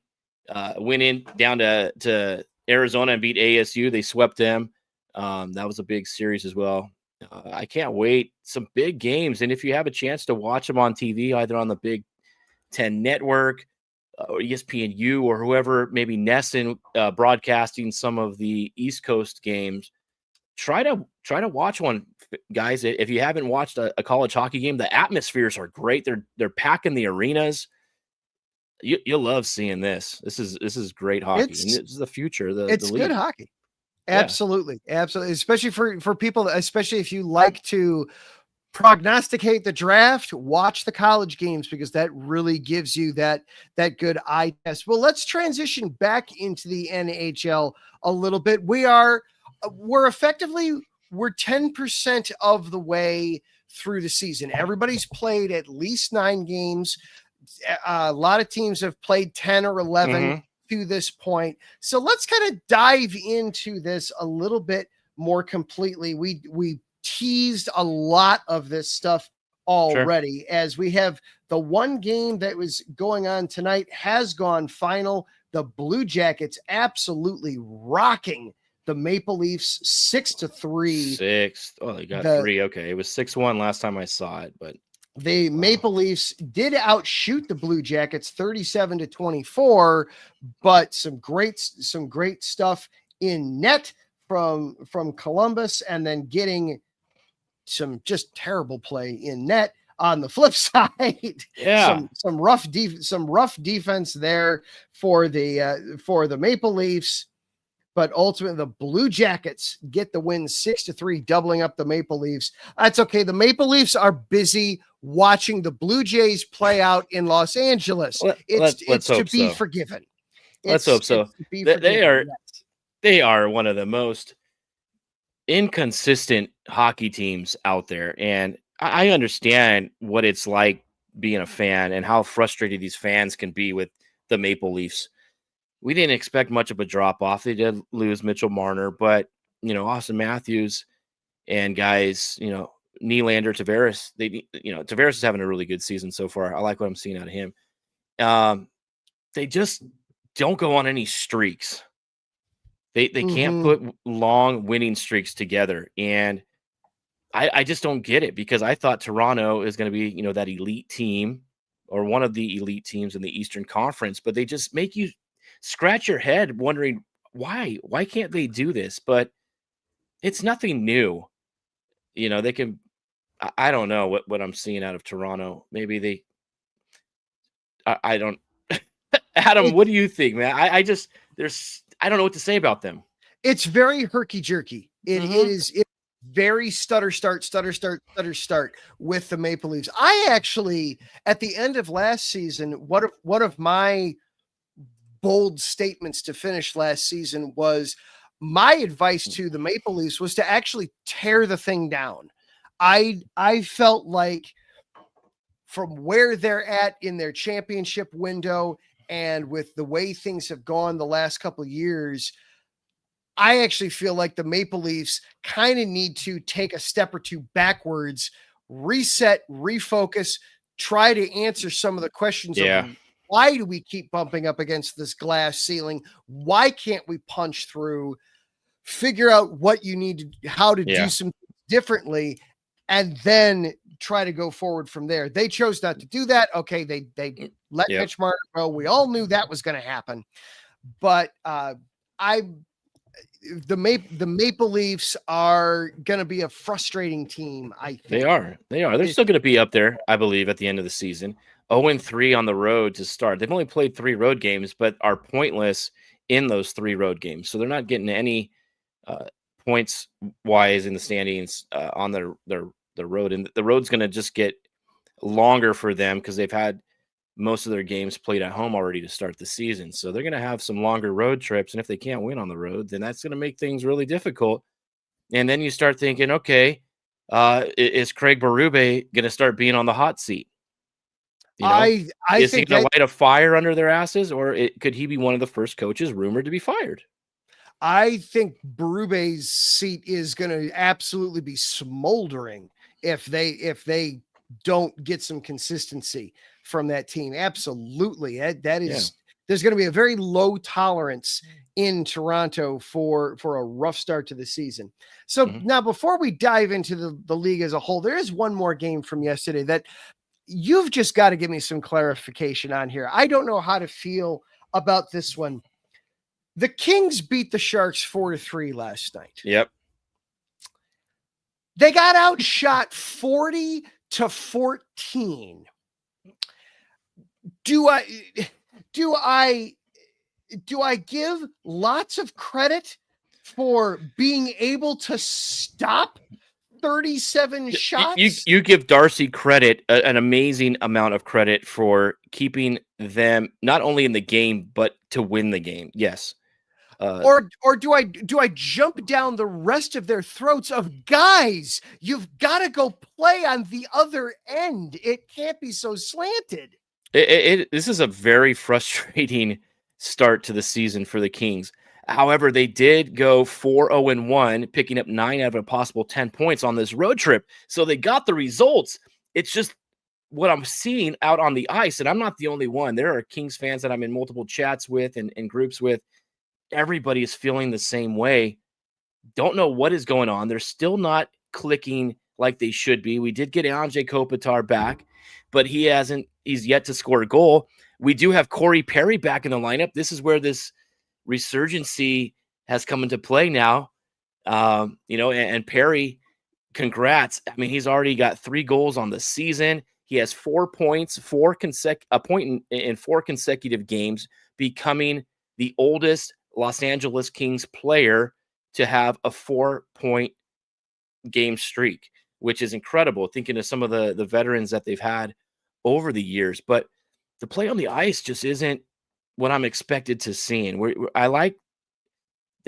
went in down to Arizona and beat ASU. They swept them. That was a big series as well. I can't wait. Some big games. And if you have a chance to watch them on TV, either on the Big Ten Network or ESPNU or whoever, maybe Nesson broadcasting some of the East Coast games, try to watch one, guys. If you haven't watched a college hockey game, the atmospheres are great. They're packing the arenas. You'll love seeing this. This is great hockey. And this is the future. It's good hockey. Absolutely. Yeah. Absolutely. Especially for people, especially if you like to prognosticate the draft, watch the college games, because that really gives you that good eye test. Well, let's transition back into the NHL a little bit. We're 10% of the way through the season. Everybody's played at least 9 games. A lot of teams have played 10 or 11 to this point. So let's kind of dive into this a little bit more completely. We teased a lot of this stuff already, as we have the one game that was going on tonight has gone final. The Blue Jackets absolutely rocking the Maple Leafs 6-3. 6. Oh, they got 3. Okay. It was 6-1 last time I saw it, but the Maple Leafs did outshoot the Blue Jackets 37-24, but some great stuff in net from Columbus, and then getting some just terrible play in net on the flip side. Yeah. some rough defense there for the Maple Leafs. But ultimately, the Blue Jackets get the win 6-3, doubling up the Maple Leafs. That's okay. The Maple Leafs are busy watching the Blue Jays play out in Los Angeles. It's to be forgiven. Let's hope so. They are one of the most inconsistent hockey teams out there. And I understand what it's like being a fan and how frustrated these fans can be with the Maple Leafs. We didn't expect much of a drop off. They did lose Mitchell Marner, but Austin Matthews and guys, Nylander, Tavares, Tavares is having a really good season so far. I like what I'm seeing out of him. They just don't go on any streaks. They can't put long winning streaks together. And I just don't get it, because I thought Toronto is going to be, that elite team or one of the elite teams in the Eastern Conference, but they just make you scratch your head wondering why can't they do this? But it's nothing new. They can, I don't know what I'm seeing out of Toronto. Maybe I don't, Adam, what do you think, man? I don't know what to say about them. It's very herky jerky. It is very stutter start with the Maple Leafs. I actually, at the end of last season, one of my bold statements to finish last season was my advice to the Maple Leafs was to actually tear the thing down. I felt like from where they're at in their championship window and with the way things have gone the last couple of years, I actually feel like the Maple Leafs kind of need to take a step or two backwards, reset, refocus, try to answer some of the questions of why do we keep bumping up against this glass ceiling? Why can't we punch through? Figure out what you need to, how to do some differently, and then try to go forward from there. They chose not to do that. Okay, they let Mitch Marner go. We all knew that was going to happen, but the Maple Leafs are going to be a frustrating team. I think they are. They're still going to be up there, I believe, at the end of the season. 0-3 on the road to start. They've only played 3 road games, but are pointless in those 3 road games. So they're not getting any points wise in the standings on the road. And the road's going to just get longer for them because they've had most of their games played at home already to start the season. So they're going to have some longer road trips. And if they can't win on the road, then that's going to make things really difficult. And then you start thinking, okay, is Craig Berube going to start being on the hot seat? You know, I is he think going to light a fire under their asses, or could he be one of the first coaches rumored to be fired? I think Berube's seat is going to absolutely be smoldering if they don't get some consistency from that team. Absolutely. That is, there's going to be a very low tolerance in Toronto for a rough start to the season. So now before we dive into the league as a whole, there is one more game from yesterday that you've just got to give me some clarification on here. I don't know how to feel about this one. The Kings beat the Sharks 4-3 last night. Yep. They got outshot 40-14. Do I give lots of credit for being able to stop 37 shots? You give Darcy credit, an amazing amount of credit for keeping them not only in the game, but to win the game. Yes. Or do I jump down the rest of their throats of guys? You've got to go play on the other end. It can't be so slanted. This is a very frustrating start to the season for the Kings. However, they did go 4-0-1, picking up 9 out of a possible 10 points on this road trip. So they got the results. It's just what I'm seeing out on the ice, and I'm not the only one. There are Kings fans that I'm in multiple chats with and groups with. Everybody is feeling the same way. Don't know what is going on. They're still not clicking like they should be. We did get Anze Kopitar back, but he's yet to score a goal. We do have Corey Perry back in the lineup. This is where this resurgency has come into play now. And Perry, congrats. I mean, he's already got 3 goals on the season. He has 4 points, a point in 4 consecutive games, becoming the oldest Los Angeles Kings player to have a 4-point game streak, which is incredible, thinking of some of the veterans that they've had over the years. But the play on the ice just isn't what I'm expected to see. They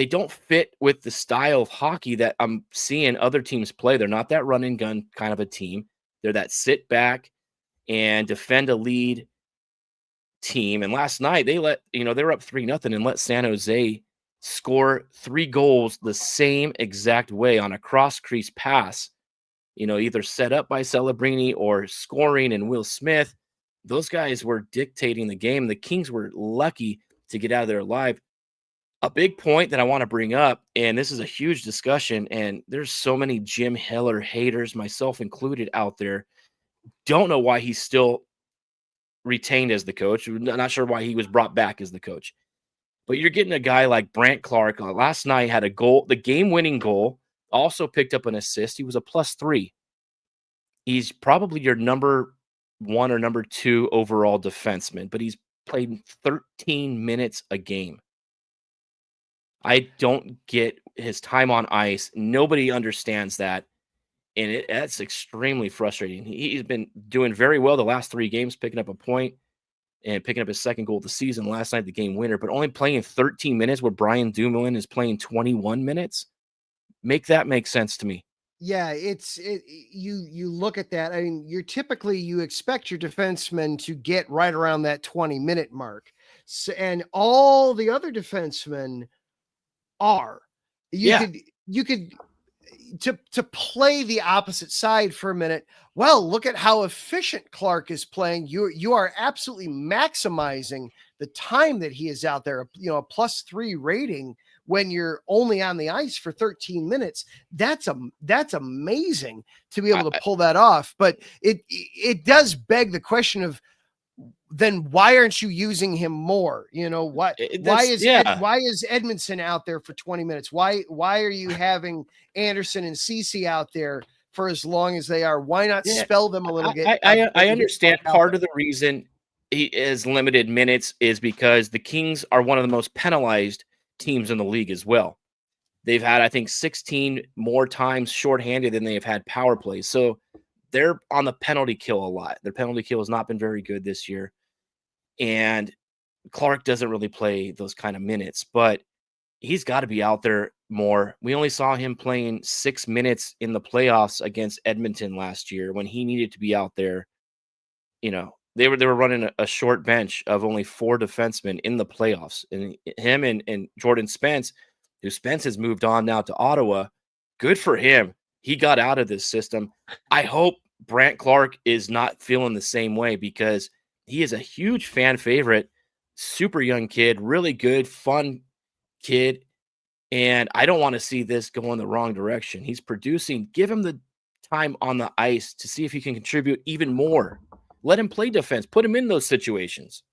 don't fit with the style of hockey that I'm seeing other teams play. They're not that run and gun kind of a team. They're that sit back and defend a lead team. And last night they were up 3-0 and let San Jose score 3 goals the same exact way on a cross crease pass, either set up by Celebrini or scoring and Will Smith. Those guys were dictating the game. The Kings were lucky to get out of there alive. A big point that I want to bring up, and this is a huge discussion, and there's so many Jim Hiller haters, myself included, out there. Don't know why he's still retained as the coach. Not sure why he was brought back as the coach. But you're getting a guy like Brandt Clark. Last night had a goal, the game-winning goal, also picked up an assist. He was a +3. He's probably your number 1 or number 2 overall defenseman, but he's played 13 minutes a game. I don't get his time on ice. Nobody understands that. And that's extremely frustrating. He's been doing very well the last 3 games, picking up a point and picking up his second goal of the season. Last night, the game winner, but only playing 13 minutes where Brian Dumoulin is playing 21 minutes. Make that make sense to me. Yeah, you look at that. I mean, you expect your defensemen to get right around that 20-minute mark. So, and all the other defensemen are. You could to play the opposite side for a minute. Well, look at how efficient Clark is playing. You are absolutely maximizing the time that he is out there. A +3 rating when you're only on the ice for 13 minutes. That's amazing to be able to pull that off. But it does beg the question of, then why aren't you using him more? Why is Edmondson out there for 20 minutes? Why are you having Anderson and Cece out there for as long as they are? Why not spell them a little bit? I understand part of the reason he is limited minutes is because the Kings are one of the most penalized teams in the league as well. They've had, I think, 16 more times shorthanded than they have had power plays. So they're on the penalty kill a lot. Their penalty kill has not been very good this year. And Clark doesn't really play those kind of minutes, but he's got to be out there more. We only saw him playing 6 minutes in the playoffs against Edmonton last year when he needed to be out there. They were running a short bench of only 4 defensemen in the playoffs, and him and Jordan Spence, who Spence has moved on now to Ottawa. Good for him. He got out of this system. I hope Brandt Clark is not feeling the same way, because he is a huge fan favorite, super young kid, really good, fun kid. And I don't want to see this go in the wrong direction. He's producing. Give him the time on the ice to see if he can contribute even more. Let him play defense. Put him in those situations.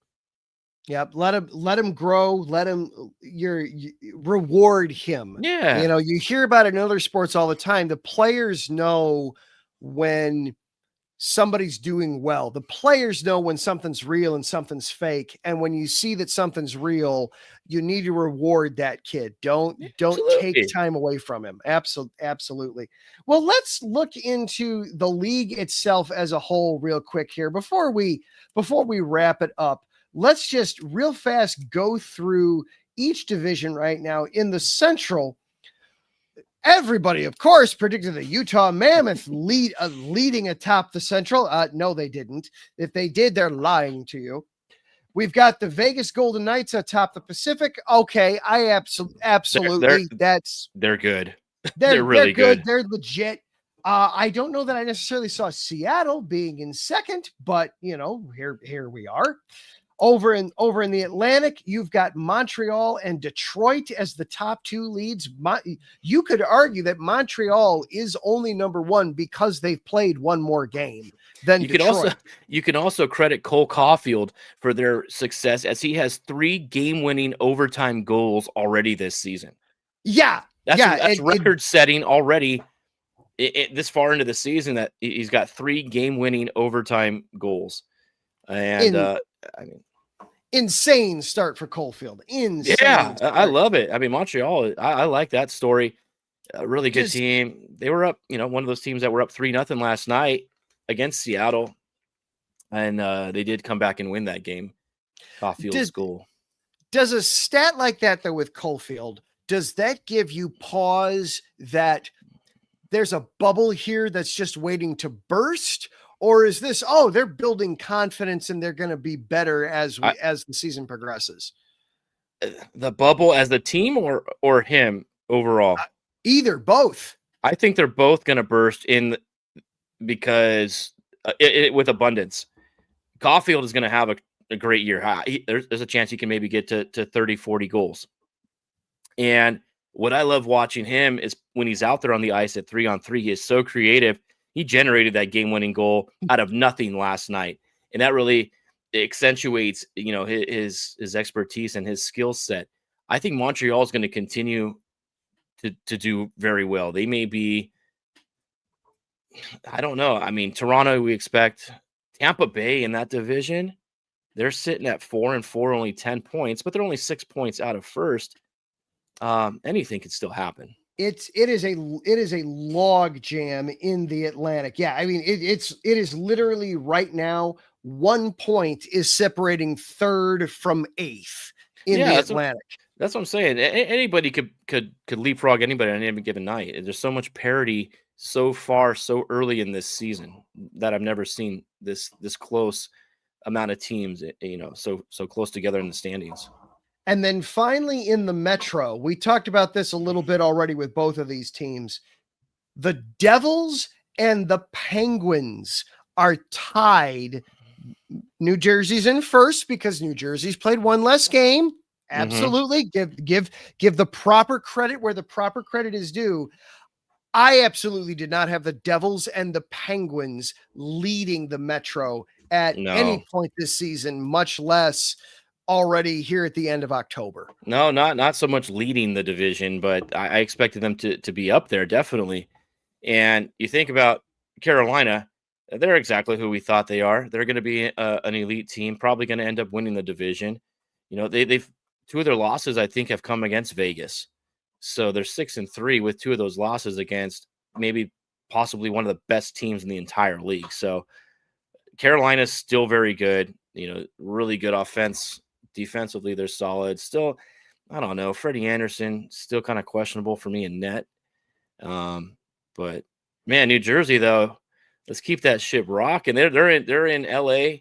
Yep. Let him grow. Let him reward him. Yeah. You hear about it in other sports all the time. The players know when somebody's doing well. The players know when something's real and something's fake. And when you see that something's real, you need to reward that kid. Don't take time away from him. Absolutely. Well, let's look into the league itself as a whole real quick here before we wrap it up. Let's just real fast go through each division right now. In the Central, everybody, of course, predicted the Utah Mammoth leading atop the Central. No, they didn't. If they did, they're lying to you. We've got the Vegas Golden Knights atop the Pacific. Okay, I absolutely. They're good. They're really good. They're legit. I don't know that I necessarily saw Seattle being in second, but here we are. Over in the Atlantic, you've got Montreal and Detroit as the top 2 leads. You could argue that Montreal is only number 1 because they've played one more game than Detroit. You can also credit Cole Caulfield for their success, as he has 3 game-winning overtime goals already this season. Yeah, that's record-setting already. This far into the season, that he's got 3 game-winning overtime goals. And insane start for Caulfield. Insane. Yeah, I love it. I mean, Montreal, I like that story. A really good team. They were up, one of those teams that were up 3-0 last night against Seattle. And they did come back and win that game. Caulfield's goal. Does a stat like that, though, with Caulfield, does that give you pause that there's a bubble here that's just waiting to burst? Or is this, they're building confidence and they're going to be better as the season progresses? The bubble as the team or him overall? Either, both. I think they're both going to burst in because with abundance. Caulfield is going to have a great year. There's a chance he can maybe get to 30, 40 goals. And what I love watching him is when he's out there on the ice at 3-on-3, he is so creative. He generated that game-winning goal out of nothing last night, and that really accentuates, his expertise and his skill set. I think Montreal is going to continue to do very well. They may be, I don't know. I mean, Toronto, we expect. Tampa Bay in that division, they're sitting at 4-4, only 10 points, but they're only 6 points out of first. anything could still happen. It is a log jam in the Atlantic. Yeah, I mean it is literally right now 1 point is separating third from eighth in the Atlantic. That's what I'm saying. Anybody could leapfrog anybody on any given night. There's so much parity so far, so early in this season that I've never seen this close amount of teams, so close together in the standings. And then finally in the Metro, we talked about this a little bit already with both of these teams. The Devils and the Penguins are tied. New Jersey's in first because New Jersey's played one less game. Absolutely. Give the proper credit where the proper credit is due. I absolutely did not have the Devils and the Penguins leading the Metro at any point this season, much less already here at the end of October. No, not so much leading the division, but I expected them to be up there, definitely. And you think about Carolina, they're exactly who we thought they are. They're going to be an elite team, probably going to end up winning the division. They've two of their losses, I think, have come against Vegas. So they're 6-3 with two of those losses against maybe possibly one of the best teams in the entire league. So Carolina's still very good, really good offense. Defensively, they're solid. Still, I don't know. Freddie Anderson still kind of questionable for me in net. But man, New Jersey though, let's keep that ship rocking. They're in LA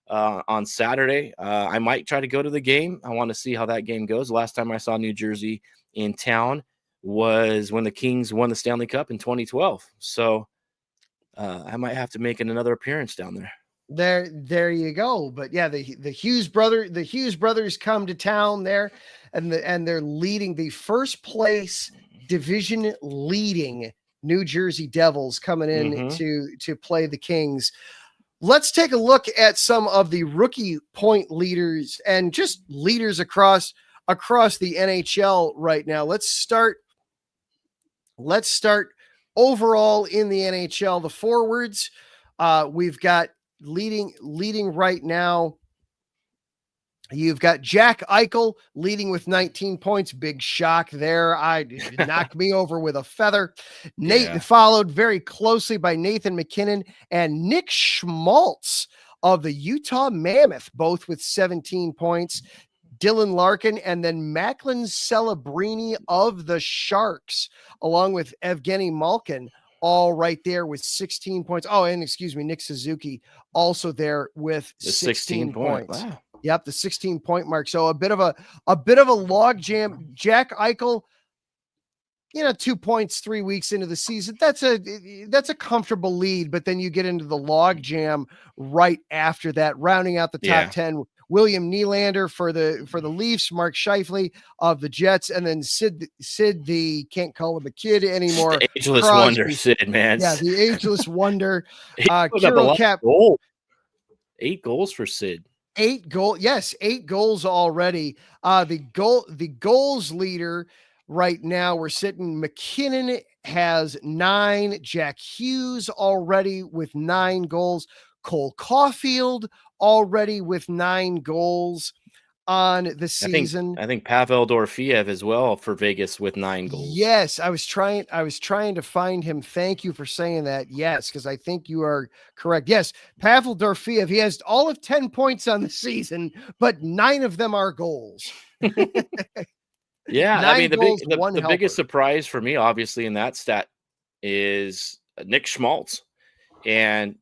on Saturday. I might try to go to the game. I want to see how that game goes. Last time I saw New Jersey in town was when the Kings won the Stanley Cup in 2012. So I might have to make another appearance down there. There you go. But yeah, the Hughes brothers come to town there, and they're leading the first place division leading New Jersey Devils coming in to play the Kings. Let's take a look at some of the rookie point leaders and just leaders across the NHL right now. Let's start overall in the NHL. The forwards, we've got leading right now. You've got Jack Eichel leading with 19 points. Big shock there. Knocked me over with a feather. Followed very closely by Nathan McKinnon and Nick Schmaltz of the Utah Mammoth, both with 17 points. Dylan Larkin and then Macklin Celebrini of the Sharks, along with Evgeny Malkin, all right there with 16 points. Oh, and excuse me, Nick Suzuki also there with 16 points. Wow. Yep, the 16-point mark. So a bit of a log jam. Jack Eichel, 2 points 3 weeks into the season. That's a comfortable lead, but then you get into the log jam right after that, rounding out the top 10. William Nylander for the Leafs, Mark Scheifele of the Jets, and then Sid the can't call him a kid anymore. The ageless wonder, Sid, man. Yeah, the ageless wonder. Kirill Cap. 8 goals for Sid. 8 goals already. The goals leader right now, we're sitting. McKinnon has 9. Jack Hughes already with 9 goals. Cole Caulfield already with 9 goals on the season. I think Pavel Dorofeyev as well for Vegas with 9 goals. Yes, I was trying to find him. Thank you for saying that. Yes, because I think you are correct. Yes, Pavel Dorofeyev, he has all of 10 points on the season, but 9 of them are goals. Yeah, I mean the biggest surprise for me, obviously, in that stat is Nick Schmaltz, and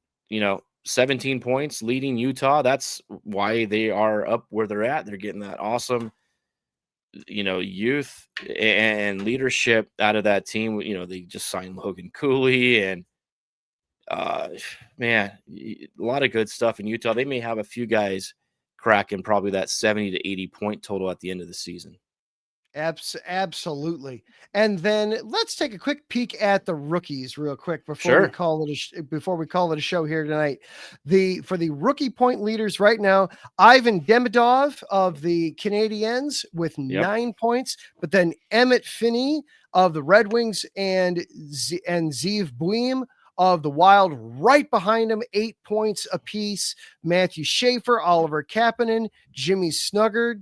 17 points leading Utah. That's why they are up where they're at. They're getting that awesome, youth and leadership out of that team. They just signed Logan Cooley and man, a lot of good stuff in Utah. They may have a few guys cracking probably that 70 to 80 point total at the end of the season. Absolutely. And then let's take a quick peek at the rookies real quick before we call it a show here tonight. For the rookie point leaders right now, Ivan Demidov of the Canadiens with 9 points, but then Emmett Finney of the Red Wings and Zeev Buim of the Wild right behind him, 8 points apiece. Matthew Schaefer, Oliver Kapanen, Jimmy Snuggard,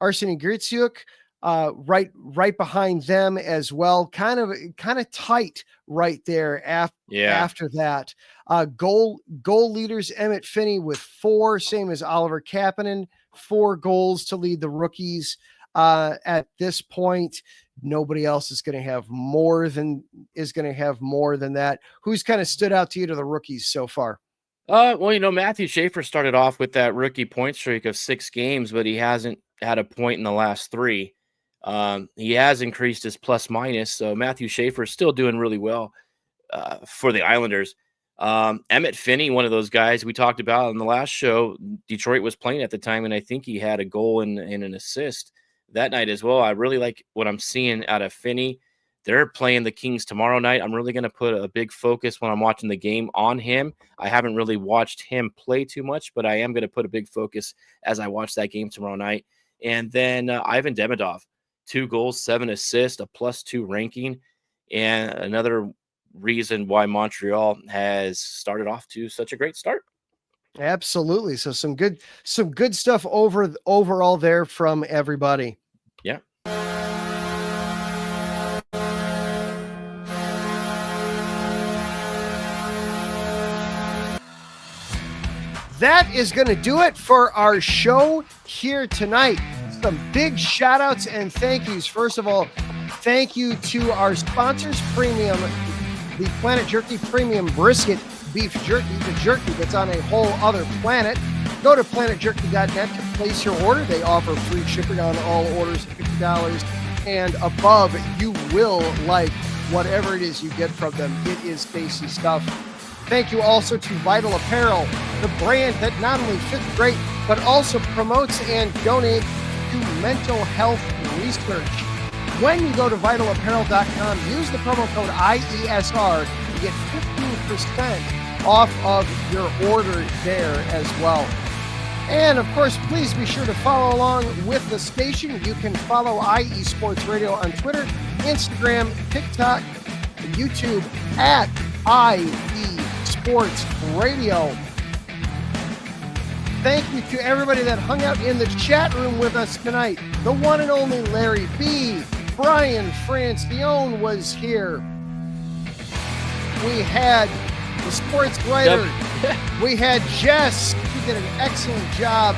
Arseny Griciuk, right behind them as well. Kind of tight right there after that. Goal leaders, Emmett Finney with 4, same as Oliver Kapanen, 4 goals to lead the rookies. At this point, nobody else is going to have more than that. Who's kind of stood out to you to the rookies so far? Well, Matthew Schaefer started off with that rookie point streak of 6 games, but he hasn't had a point in the last 3. He has increased his plus minus, so Matthew Schaefer is still doing really well for the Islanders. Emmett Finney, one of those guys we talked about in the last show. Detroit was playing at the time, and I think he had a goal and an assist that night as well. I really like what I'm seeing out of Finney. They're playing the Kings tomorrow night. I'm really going to put a big focus when I'm watching the game on him. I haven't really watched him play too much, but I am going to put a big focus as I watch that game tomorrow night. And then Ivan Demidov, 2 goals, 7 assists, a +2 ranking, and another reason why Montreal has started off to such a great start. Absolutely. So some good stuff overall there from everybody. Yeah. That is going to do it for our show here tonight. Some big shout outs and thank yous. First of all, thank you to our sponsors, Premium, the Planet Jerky Premium Brisket Beef Jerky, the jerky that's on a whole other planet. Go to planetjerky.net to place your order. They offer free shipping on all orders of $50 and above. You will like whatever it is you get from them. It is tasty stuff. Thank you also to Vital Apparel, the brand that not only fits great, but also promotes and donates to mental health research. When you go to vitalapparel.com, use the promo code IESR to get 15% off of your order there as well. And of course, please be sure to follow along with the station. You can follow IE Sports Radio on Twitter, Instagram, TikTok, YouTube at IE Sports Radio. Thank you to everybody that hung out in the chat room with us tonight. The one and only Larry B. Brian Francione was here. We had the sports writer. We had Jess, who did an excellent job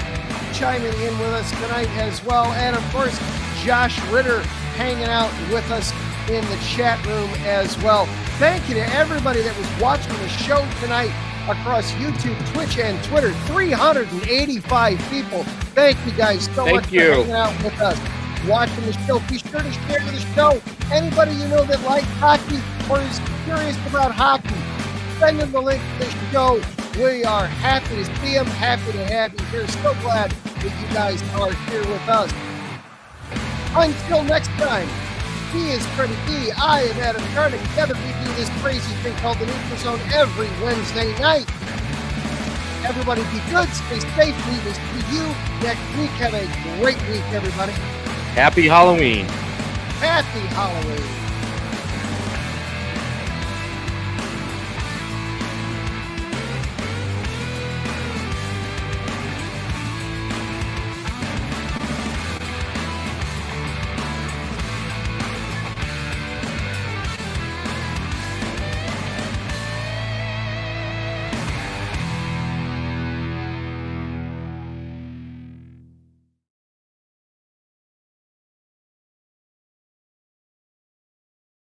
chiming in with us tonight as well. And of course, Josh Ritter hanging out with us in the chat room as well. Thank you to everybody that was watching the show tonight across YouTube, Twitch, and Twitter. 385 people. Thank you guys so much for hanging out with us, watching the show. Be sure to share the show. Anybody you know that likes hockey or is curious about hockey, send them the link to the show. We are happy to see them, happy to have you here. So glad that you guys are here with us. Until next time, he is Freddie D. I am Adam Karnik. Together we do this crazy thing called the Neutral Zone every Wednesday night. Everybody be good, stay safe. We will see you next week. Have a great week, everybody. Happy Halloween. Happy Halloween.